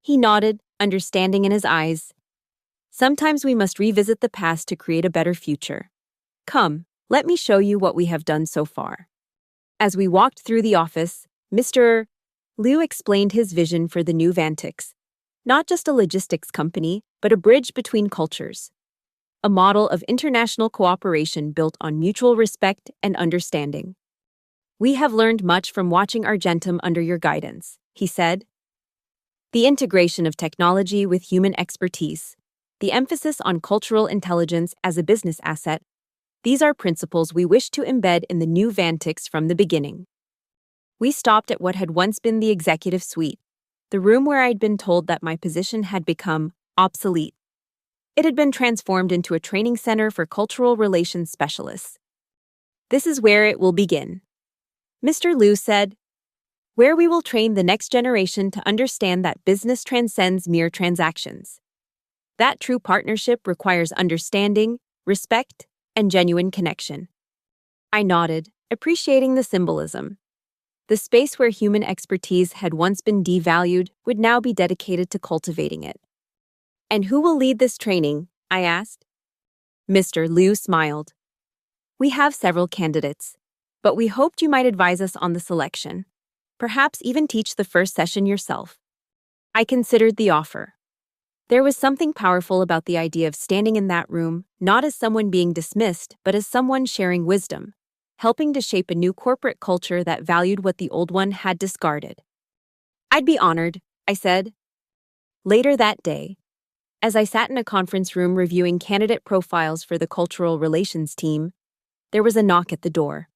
Speaker 1: He nodded, understanding in his eyes. Sometimes we must revisit the past to create a better future. Come, let me show you what we have done so far. As we walked through the office, Mr. Liu explained his vision for the new Vantix. Not just a logistics company, but a bridge between cultures. A model of international cooperation built on mutual respect and understanding. We have learned much from watching Argentum under your guidance, he said. The integration of technology with human expertise, the emphasis on cultural intelligence as a business asset, these are principles we wish to embed in the new Vantix from the beginning. We stopped at what had once been the executive suite, the room where I'd been told that my position had become obsolete. It had been transformed into a training center for cultural relations specialists. This is where it will begin, Mr. Liu said, where we will train the next generation to understand that business transcends mere transactions. That true partnership requires understanding, respect, and genuine connection. I nodded, appreciating the symbolism. The space where human expertise had once been devalued would now be dedicated to cultivating it. And who will lead this training? I asked. Mr. Liu smiled. We have several candidates, but we hoped you might advise us on the selection. Perhaps even teach the first session yourself. I considered the offer. There was something powerful about the idea of standing in that room, not as someone being dismissed, but as someone sharing wisdom, helping to shape a new corporate culture that valued what the old one had discarded. I'd be honored, I said. Later that day, as I sat in a conference room reviewing candidate profiles for the cultural relations team, there was a knock at the door.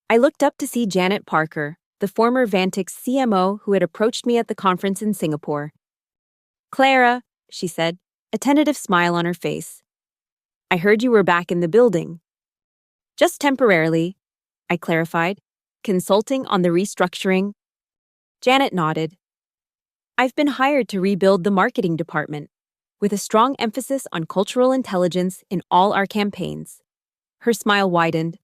Speaker 1: I looked up to see Janet Parker, the former Vantix CMO who had approached me at the conference in Singapore. Clara, she said, a tentative smile on her face. I heard you were back in the building. Just temporarily, I clarified, consulting on the restructuring. Janet nodded. I've been hired to rebuild the marketing department, with a strong emphasis on cultural intelligence in all our campaigns. Her smile widened.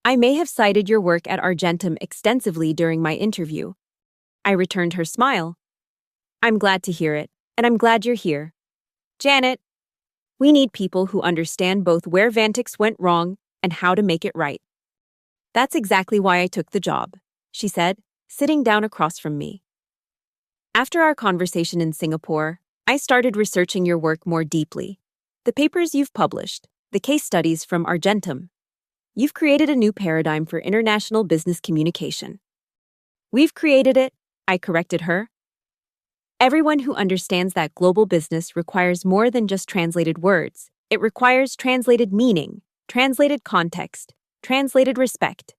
Speaker 1: I may have cited your work at Argentum extensively during my interview. I returned her smile. I'm glad to hear it, and I'm glad you're here. Janet, we need people who understand both where Vantix went wrong and how to make it right. That's exactly why I took the job, she said, sitting down across from me. After our conversation in Singapore, I started researching your work more deeply. The papers you've published, the case studies from Argentum. You've created a new paradigm for international business communication. We've created it, I corrected her. Everyone who understands that global business requires more than just translated words. It requires translated meaning, translated context, translated respect.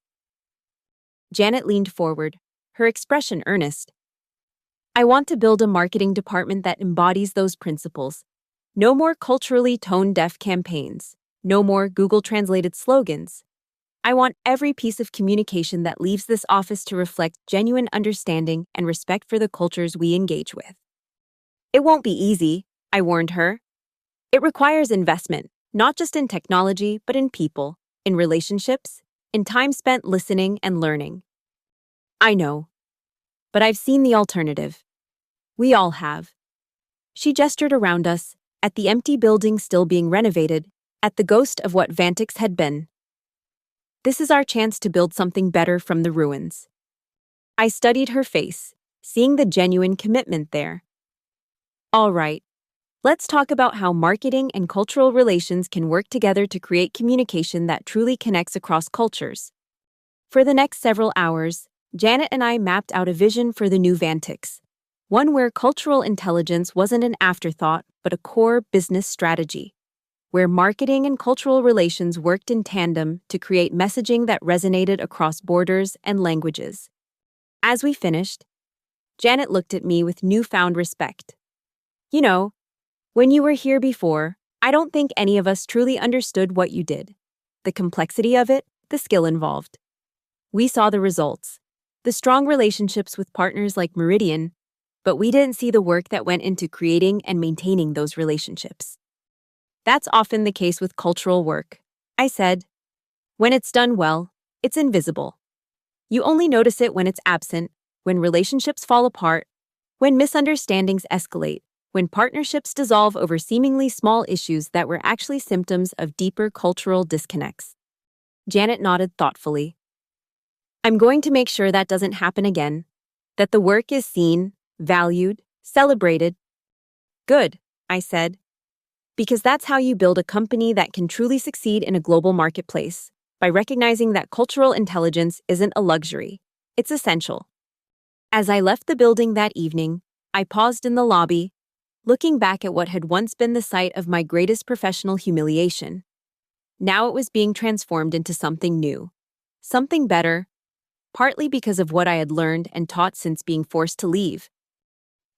Speaker 1: Janet leaned forward, her expression earnest. I want to build a marketing department that embodies those principles. No more culturally tone-deaf campaigns. No more Google-translated slogans. I want every piece of communication that leaves this office to reflect genuine understanding and respect for the cultures we engage with. It won't be easy, I warned her. It requires investment, not just in technology, but in people, in relationships, in time spent listening and learning. I know. But I've seen the alternative. We all have. She gestured around us, at the empty building still being renovated, at the ghost of what Vantix had been. This is our chance to build something better from the ruins. I studied her face, seeing the genuine commitment there. All right, let's talk about how marketing and cultural relations can work together to create communication that truly connects across cultures. For the next several hours, Janet and I mapped out a vision for the new Vantix, one where cultural intelligence wasn't an afterthought but a core business strategy, where marketing and cultural relations worked in tandem to create messaging that resonated across borders and languages. As we finished, Janet looked at me with newfound respect. You know, when you were here before, I don't think any of us truly understood what you did. The complexity of it, the skill involved. We saw the results, the strong relationships with partners like Meridian, but we didn't see the work that went into creating and maintaining those relationships. That's often the case with cultural work, I said. When it's done well, it's invisible. You only notice it when it's absent, when relationships fall apart, when misunderstandings escalate, when partnerships dissolve over seemingly small issues that were actually symptoms of deeper cultural disconnects. Janet nodded thoughtfully. I'm going to make sure that doesn't happen again, that the work is seen, valued, celebrated. Good, I said. Because that's how you build a company that can truly succeed in a global marketplace, by recognizing that cultural intelligence isn't a luxury, it's essential. As I left the building that evening, I paused in the lobby, looking back at what had once been the site of my greatest professional humiliation. Now it was being transformed into something new, something better, partly because of what I had learned and taught since being forced to leave.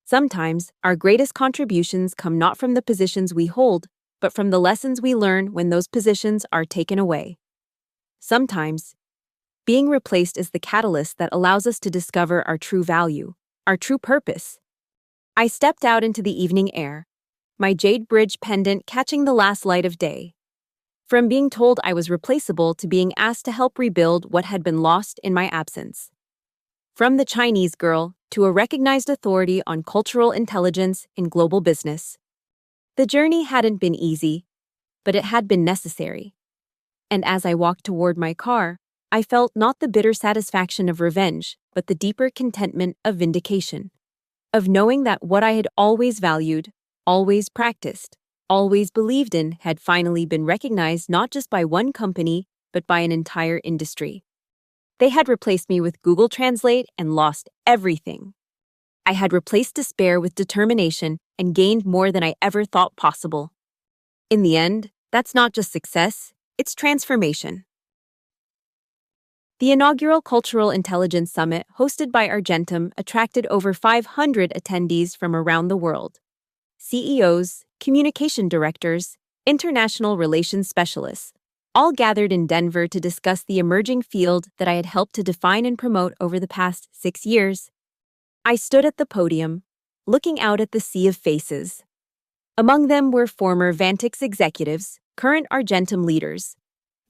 Speaker 1: Sometimes, our greatest contributions come not from the positions we hold, but from the lessons we learn when those positions are taken away. Sometimes, being replaced is the catalyst that allows us to discover our true value, our true purpose. I stepped out into the evening air, my jade bridge pendant catching the last light of day. From being told I was replaceable to being asked to help rebuild what had been lost in my absence. From the Chinese girl to a recognized authority on cultural intelligence in global business. The journey hadn't been easy, but it had been necessary. And as I walked toward my car, I felt not the bitter satisfaction of revenge, but the deeper contentment of vindication. Of knowing that what I had always valued, always practiced, always believed in had finally been recognized not just by one company, but by an entire industry. They had replaced me with Google Translate and lost everything. I had replaced despair with determination and gained more than I ever thought possible. In the end, that's not just success, it's transformation. The inaugural Cultural Intelligence Summit hosted by Argentum attracted over 500 attendees from around the world. CEOs, communication directors, international relations specialists, all gathered in Denver to discuss the emerging field that I had helped to define and promote over the past 6 years. I stood at the podium, looking out at the sea of faces. Among them were former Vantix executives, current Argentum leaders,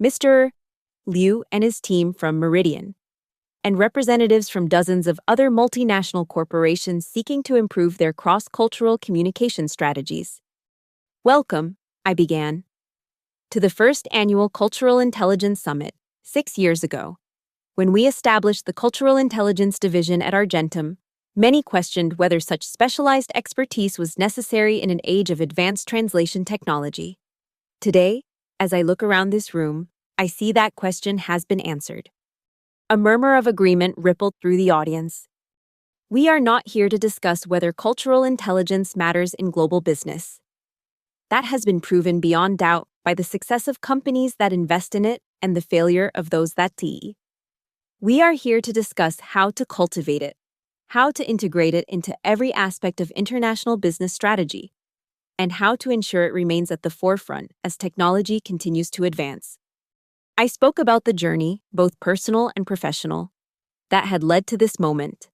Speaker 1: Mr. Liu and his team from Meridian, and representatives from dozens of other multinational corporations seeking to improve their cross-cultural communication strategies. Welcome, I began, to the first annual Cultural Intelligence Summit, 6 years ago. When we established the Cultural Intelligence Division at Argentum, many questioned whether such specialized expertise was necessary in an age of advanced translation technology. Today, as I look around this room, I see that question has been answered. A murmur of agreement rippled through the audience. We are not here to discuss whether cultural intelligence matters in global business. That has been proven beyond doubt by the success of companies that invest in it and the failure of those that don't. We are here to discuss how to cultivate it, how to integrate it into every aspect of international business strategy, and how to ensure it remains at the forefront as technology continues to advance. I spoke about the journey, both personal and professional, that had led to this moment.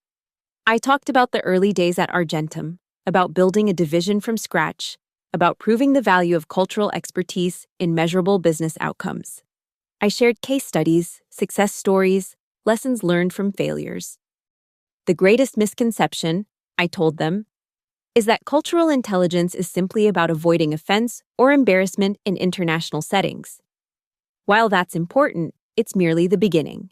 Speaker 1: I talked about the early days at Argentum, about building a division from scratch, about proving the value of cultural expertise in measurable business outcomes. I shared case studies, success stories, lessons learned from failures. The greatest misconception, I told them, is that cultural intelligence is simply about avoiding offense or embarrassment in international settings. While that's important, it's merely the beginning.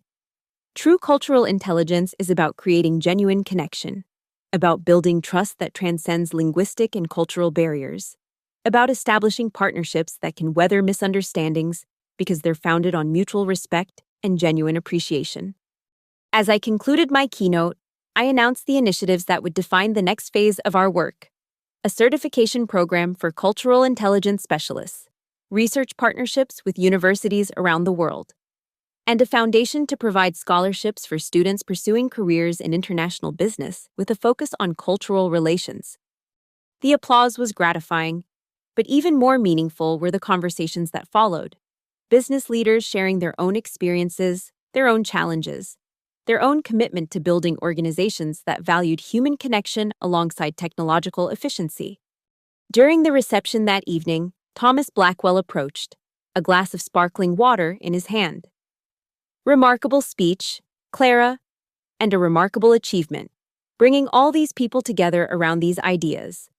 Speaker 1: True cultural intelligence is about creating genuine connection, about building trust that transcends linguistic and cultural barriers, about establishing partnerships that can weather misunderstandings because they're founded on mutual respect and genuine appreciation. As I concluded my keynote, I announced the initiatives that would define the next phase of our work: a certification program for cultural intelligence specialists, research partnerships with universities around the world, and a foundation to provide scholarships for students pursuing careers in international business with a focus on cultural relations. The applause was gratifying, but even more meaningful were the conversations that followed. Business leaders sharing their own experiences, their own challenges, their own commitment to building organizations that valued human connection alongside technological efficiency. During the reception that evening, Thomas Blackwell approached, a glass of sparkling water in his hand. Remarkable speech, Clara, and a remarkable achievement, bringing all these people together around these ideas.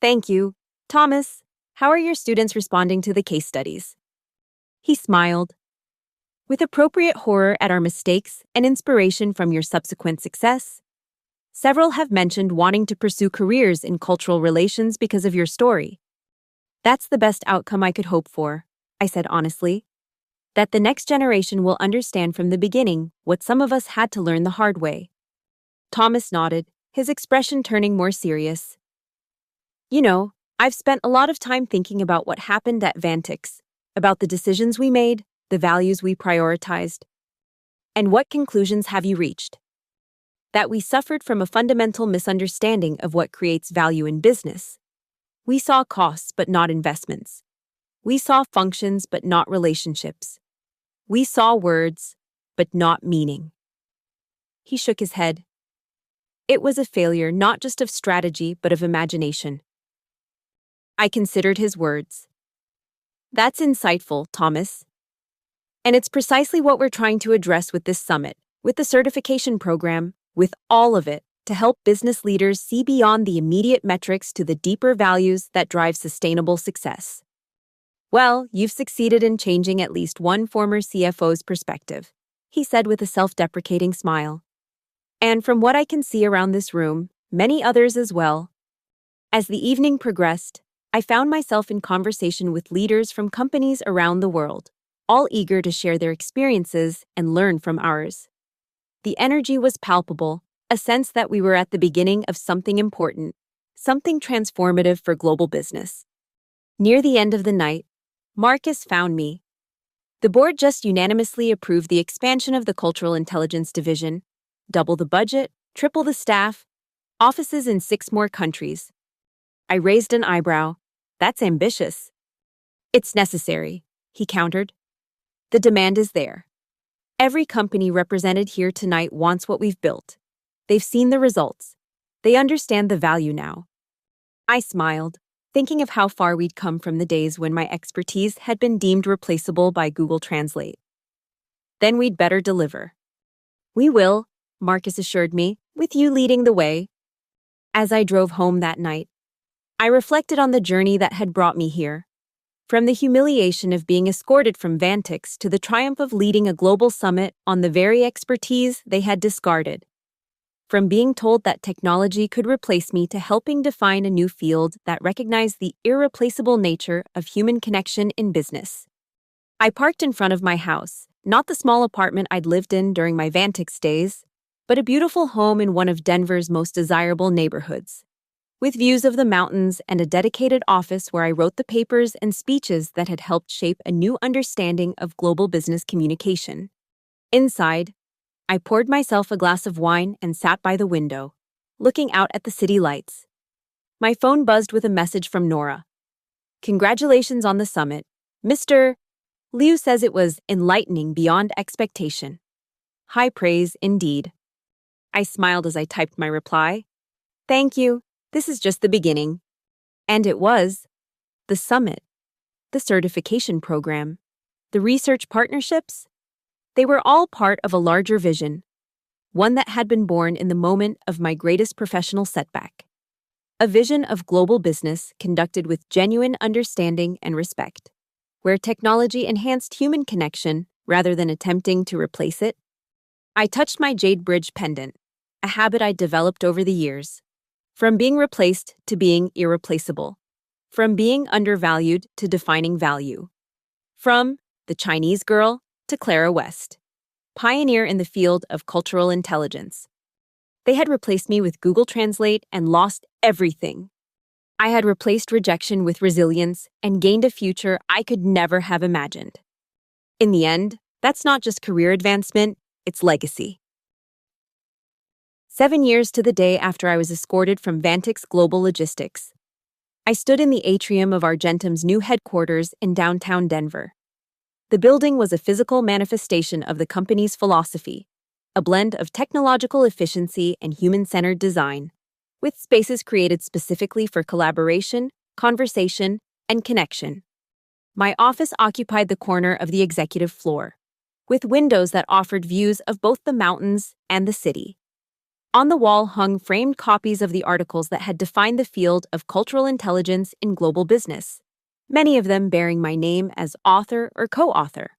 Speaker 1: Thank you. Thomas, how are your students responding to the case studies? He smiled. With appropriate horror at our mistakes and inspiration from your subsequent success, several have mentioned wanting to pursue careers in cultural relations because of your story. That's the best outcome I could hope for, I said honestly. That the next generation will understand from the beginning what some of us had to learn the hard way. Thomas nodded, his expression turning more serious. You know, I've spent a lot of time thinking about what happened at Vantix, about the decisions we made, the values we prioritized. And what conclusions have you reached? That we suffered from a fundamental misunderstanding of what creates value in business. We saw costs but not investments. We saw functions but not relationships. We saw words but not meaning. He shook his head. It was a failure not just of strategy but of imagination. I considered his words. That's insightful, Thomas. And it's precisely what we're trying to address with this summit, with the certification program, with all of it, to help business leaders see beyond the immediate metrics to the deeper values that drive sustainable success. Well, you've succeeded in changing at least one former CFO's perspective, he said with a self-deprecating smile. And from what I can see around this room, many others as well. As the evening progressed, I found myself in conversation with leaders from companies around the world, all eager to share their experiences and learn from ours. The energy was palpable, a sense that we were at the beginning of something important, something transformative for global business. Near the end of the night, Marcus found me. The board just unanimously approved the expansion of the Cultural Intelligence Division, double the budget, triple the staff, offices in 6 more countries. I raised an eyebrow. That's ambitious. It's necessary, he countered. The demand is there. Every company represented here tonight wants what we've built. They've seen the results. They understand the value now. I smiled, thinking of how far we'd come from the days when my expertise had been deemed replaceable by Google Translate. Then we'd better deliver. We will, Marcus assured me, with you leading the way. As I drove home that night, I reflected on the journey that had brought me here. From the humiliation of being escorted from Vantix to the triumph of leading a global summit on the very expertise they had discarded. From being told that technology could replace me to helping define a new field that recognized the irreplaceable nature of human connection in business. I parked in front of my house, not the small apartment I'd lived in during my Vantix days, but a beautiful home in one of Denver's most desirable neighborhoods, with views of the mountains and a dedicated office where I wrote the papers and speeches that had helped shape a new understanding of global business communication. Inside, I poured myself a glass of wine and sat by the window, looking out at the city lights. My phone buzzed with a message from Nora. Congratulations on the summit. Mr. Liu says it was enlightening beyond expectation. High praise indeed. I smiled as I typed my reply. Thank you. This is just the beginning. And it was. The summit, the certification program, the research partnerships. They were all part of a larger vision, one that had been born in the moment of my greatest professional setback. A vision of global business conducted with genuine understanding and respect, where technology enhanced human connection rather than attempting to replace it. I touched my jade bridge pendant, a habit I'd developed over the years. From being replaced to being irreplaceable. From being undervalued to defining value. From the Chinese girl to Clara West, pioneer in the field of cultural intelligence. They had replaced me with Google Translate and lost everything. I had replaced rejection with resilience and gained a future I could never have imagined. In the end, that's not just career advancement, it's legacy. 7 years to the day after I was escorted from Vantix Global Logistics, I stood in the atrium of Argentum's new headquarters in downtown Denver. The building was a physical manifestation of the company's philosophy, a blend of technological efficiency and human-centered design, with spaces created specifically for collaboration, conversation, and connection. My office occupied the corner of the executive floor, with windows that offered views of both the mountains and the city. On the wall hung framed copies of the articles that had defined the field of cultural intelligence in global business, many of them bearing my name as author or co-author.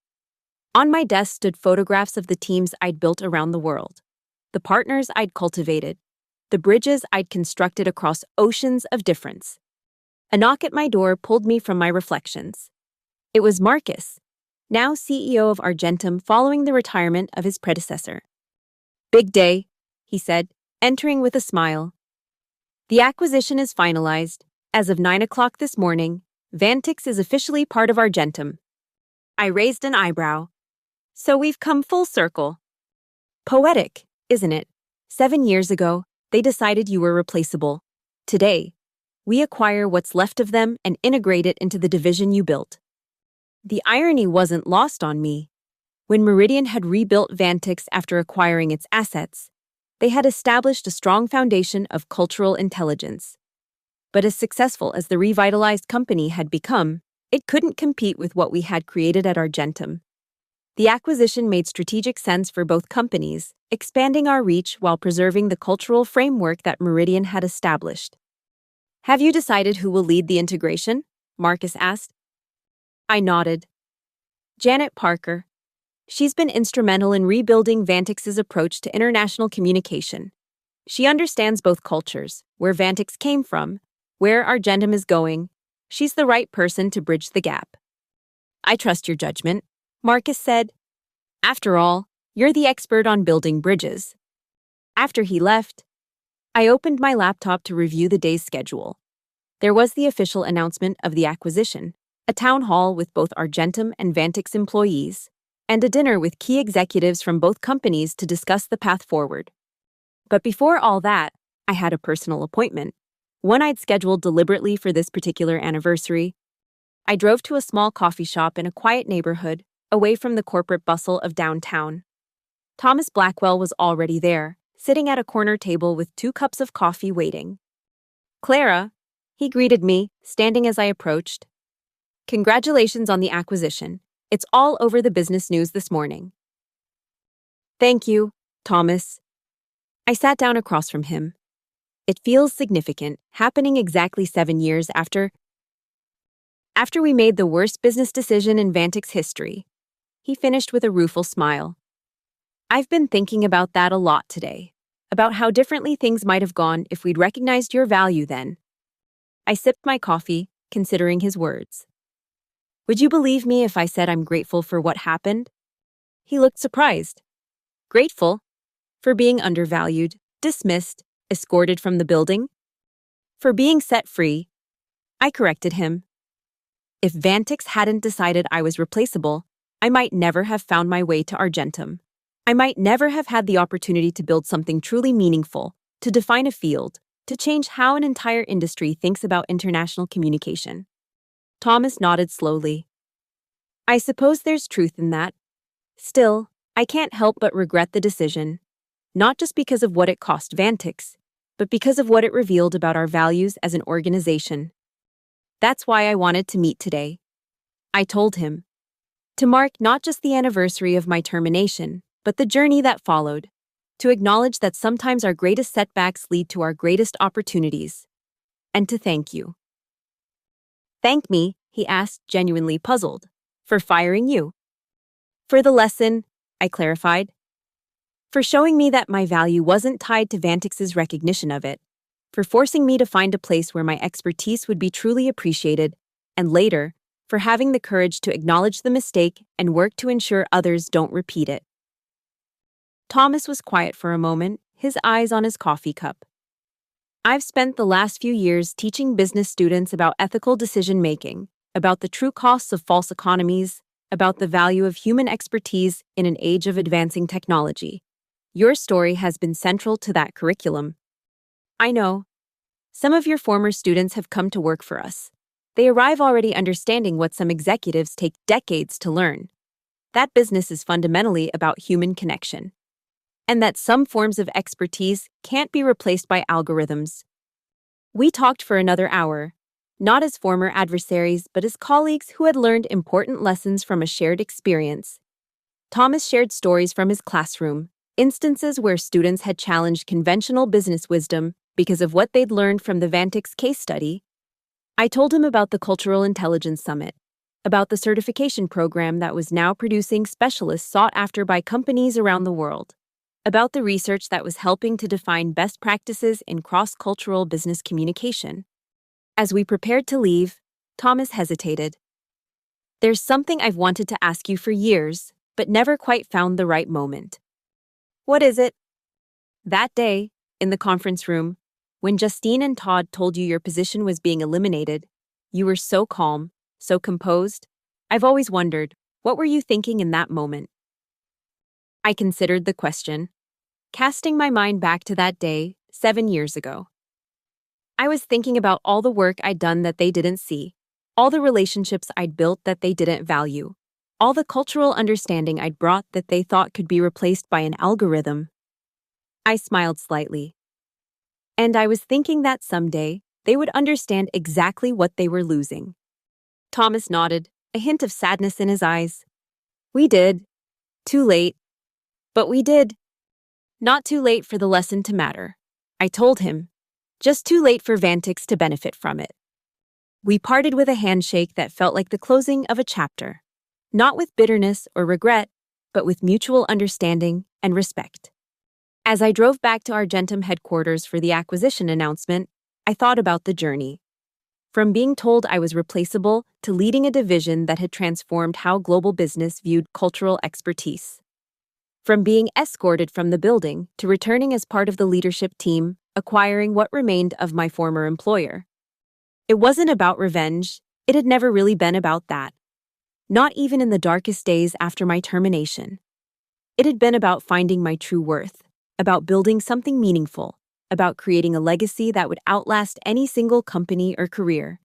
Speaker 1: On my desk stood photographs of the teams I'd built around the world, the partners I'd cultivated, the bridges I'd constructed across oceans of difference. A knock at my door pulled me from my reflections. It was Marcus, now CEO of Argentum following the retirement of his predecessor. "Big day," he said, entering with a smile. "The acquisition is finalized. As of 9 o'clock this morning, Vantix is officially part of Argentum." I raised an eyebrow. "So we've come full circle." "Poetic, isn't it? 7 years ago, they decided you were replaceable. Today, we acquire what's left of them and integrate it into the division you built." The irony wasn't lost on me. When Meridian had rebuilt Vantix after acquiring its assets, they had established a strong foundation of cultural intelligence. But as successful as the revitalized company had become, it couldn't compete with what we had created at Argentum. The acquisition made strategic sense for both companies, expanding our reach while preserving the cultural framework that Meridian had established. "Have you decided who will lead the integration?" Marcus asked. I nodded. "Janet Parker. She's been instrumental in rebuilding Vantix's approach to international communication. She understands both cultures, where Vantix came from, where Argentum is going. She's the right person to bridge the gap." "I trust your judgment," Marcus said. "After all, you're the expert on building bridges." After he left, I opened my laptop to review the day's schedule. There was the official announcement of the acquisition, a town hall with both Argentum and Vantix employees, and a dinner with key executives from both companies to discuss the path forward. But before all that, I had a personal appointment, one I'd scheduled deliberately for this particular anniversary. I drove to a small coffee shop in a quiet neighborhood, away from the corporate bustle of downtown. Thomas Blackwell was already there, sitting at a corner table with 2 cups of coffee waiting. "Clara," he greeted me, standing as I approached. "Congratulations on the acquisition. It's all over the business news this morning." "Thank you, Thomas." I sat down across from him. It feels significant, happening exactly 7 years after we made the worst business decision in Vantix history. He finished with a rueful smile. "I've been thinking about that a lot today, about how differently things might have gone if we'd recognized your value then." I sipped my coffee, considering his words. "Would you believe me if I said I'm grateful for what happened?" He looked surprised. "Grateful? For being undervalued, dismissed, escorted from the building? For being set free?" I corrected him. "If Vantix hadn't decided I was replaceable, I might never have found my way to Argentum. I might never have had the opportunity to build something truly meaningful, to define a field, to change how an entire industry thinks about international communication." Thomas nodded slowly. "I suppose there's truth in that. Still, I can't help but regret the decision, not just because of what it cost Vantix, but because of what it revealed about our values as an organization. That's why I wanted to meet today." I told him. To mark not just the anniversary of my termination, but the journey that followed. To acknowledge that sometimes our greatest setbacks lead to our greatest opportunities. And to thank you. "Thank me?" he asked, genuinely puzzled. "For firing you?" "For the lesson," I clarified. "For showing me that my value wasn't tied to Vantix's recognition of it. For forcing me to find a place where my expertise would be truly appreciated, and later, for having the courage to acknowledge the mistake and work to ensure others don't repeat it." Thomas was quiet for a moment, his eyes on his coffee cup. "I've spent the last few years teaching business students about ethical decision-making, about the true costs of false economies, about the value of human expertise in an age of advancing technology. Your story has been central to that curriculum. I know. Some of your former students have come to work for us. They arrive already understanding what some executives take decades to learn. That business is fundamentally about human connection. And that some forms of expertise can't be replaced by algorithms." We talked for another hour, not as former adversaries, but as colleagues who had learned important lessons from a shared experience. Thomas shared stories from his classroom, instances where students had challenged conventional business wisdom because of what they'd learned from the Vantix case study. I told him about the Cultural Intelligence Summit, about the certification program that was now producing specialists sought after by companies around the world, about the research that was helping to define best practices in cross-cultural business communication. As we prepared to leave, Thomas hesitated. "There's something I've wanted to ask you for years, but never quite found the right moment." "What is it?" "That day, in the conference room, when Justine and Todd told you your position was being eliminated, you were so calm, so composed. I've always wondered, what were you thinking in that moment?" I considered the question, casting my mind back to that day, 7 years ago. I was thinking about all the work I'd done that they didn't see, all the relationships I'd built that they didn't value, all the cultural understanding I'd brought that they thought could be replaced by an algorithm. I smiled slightly. And I was thinking that someday, they would understand exactly what they were losing. Thomas nodded, a hint of sadness in his eyes. "We did. Too late. But we did. Not too late for the lesson to matter," I told him. "Just too late for Vantix to benefit from it." We parted with a handshake that felt like the closing of a chapter. Not with bitterness or regret, but with mutual understanding and respect. As I drove back to Argentum headquarters for the acquisition announcement, I thought about the journey. From being told I was replaceable to leading a division that had transformed how global business viewed cultural expertise. From being escorted from the building to returning as part of the leadership team, acquiring what remained of my former employer. It wasn't about revenge. It had never really been about that. Not even in the darkest days after my termination. It had been about finding my true worth, about building something meaningful, about creating a legacy that would outlast any single company or career.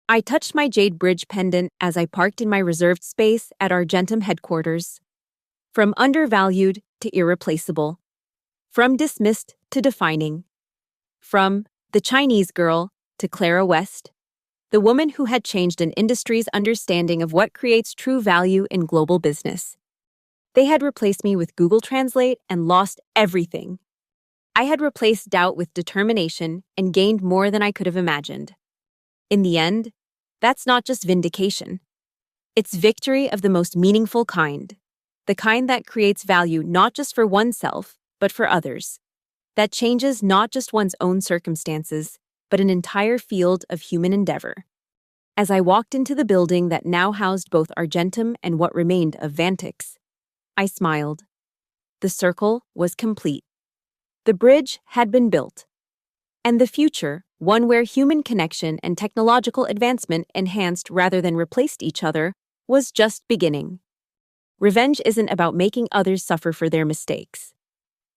Speaker 1: I touched my jade bridge pendant as I parked in my reserved space at Argentum headquarters. From undervalued to irreplaceable. From dismissed to defining. From the Chinese girl to Clara West, the woman who had changed an industry's understanding of what creates true value in global business. They had replaced me with Google Translate and lost everything. I had replaced doubt with determination and gained more than I could have imagined. In the end, that's not just vindication. It's victory of the most meaningful kind. The kind that creates value not just for oneself, but for others. That changes not just one's own circumstances, but an entire field of human endeavor. As I walked into the building that now housed both Argentum and what remained of Vantix, I smiled. The circle was complete. The bridge had been built. And the future, one where human connection and technological advancement enhanced rather than replaced each other, was just beginning. Revenge isn't about making others suffer for their mistakes.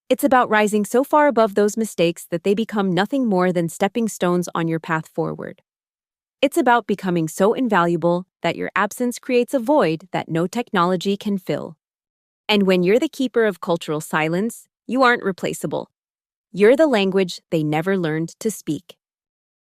Speaker 1: It's about rising so far above those mistakes that they become nothing more than stepping stones on your path forward. It's about becoming so invaluable that your absence creates a void that no technology can fill. And when you're the keeper of cultural silence, you aren't replaceable. You're the language they never learned to speak.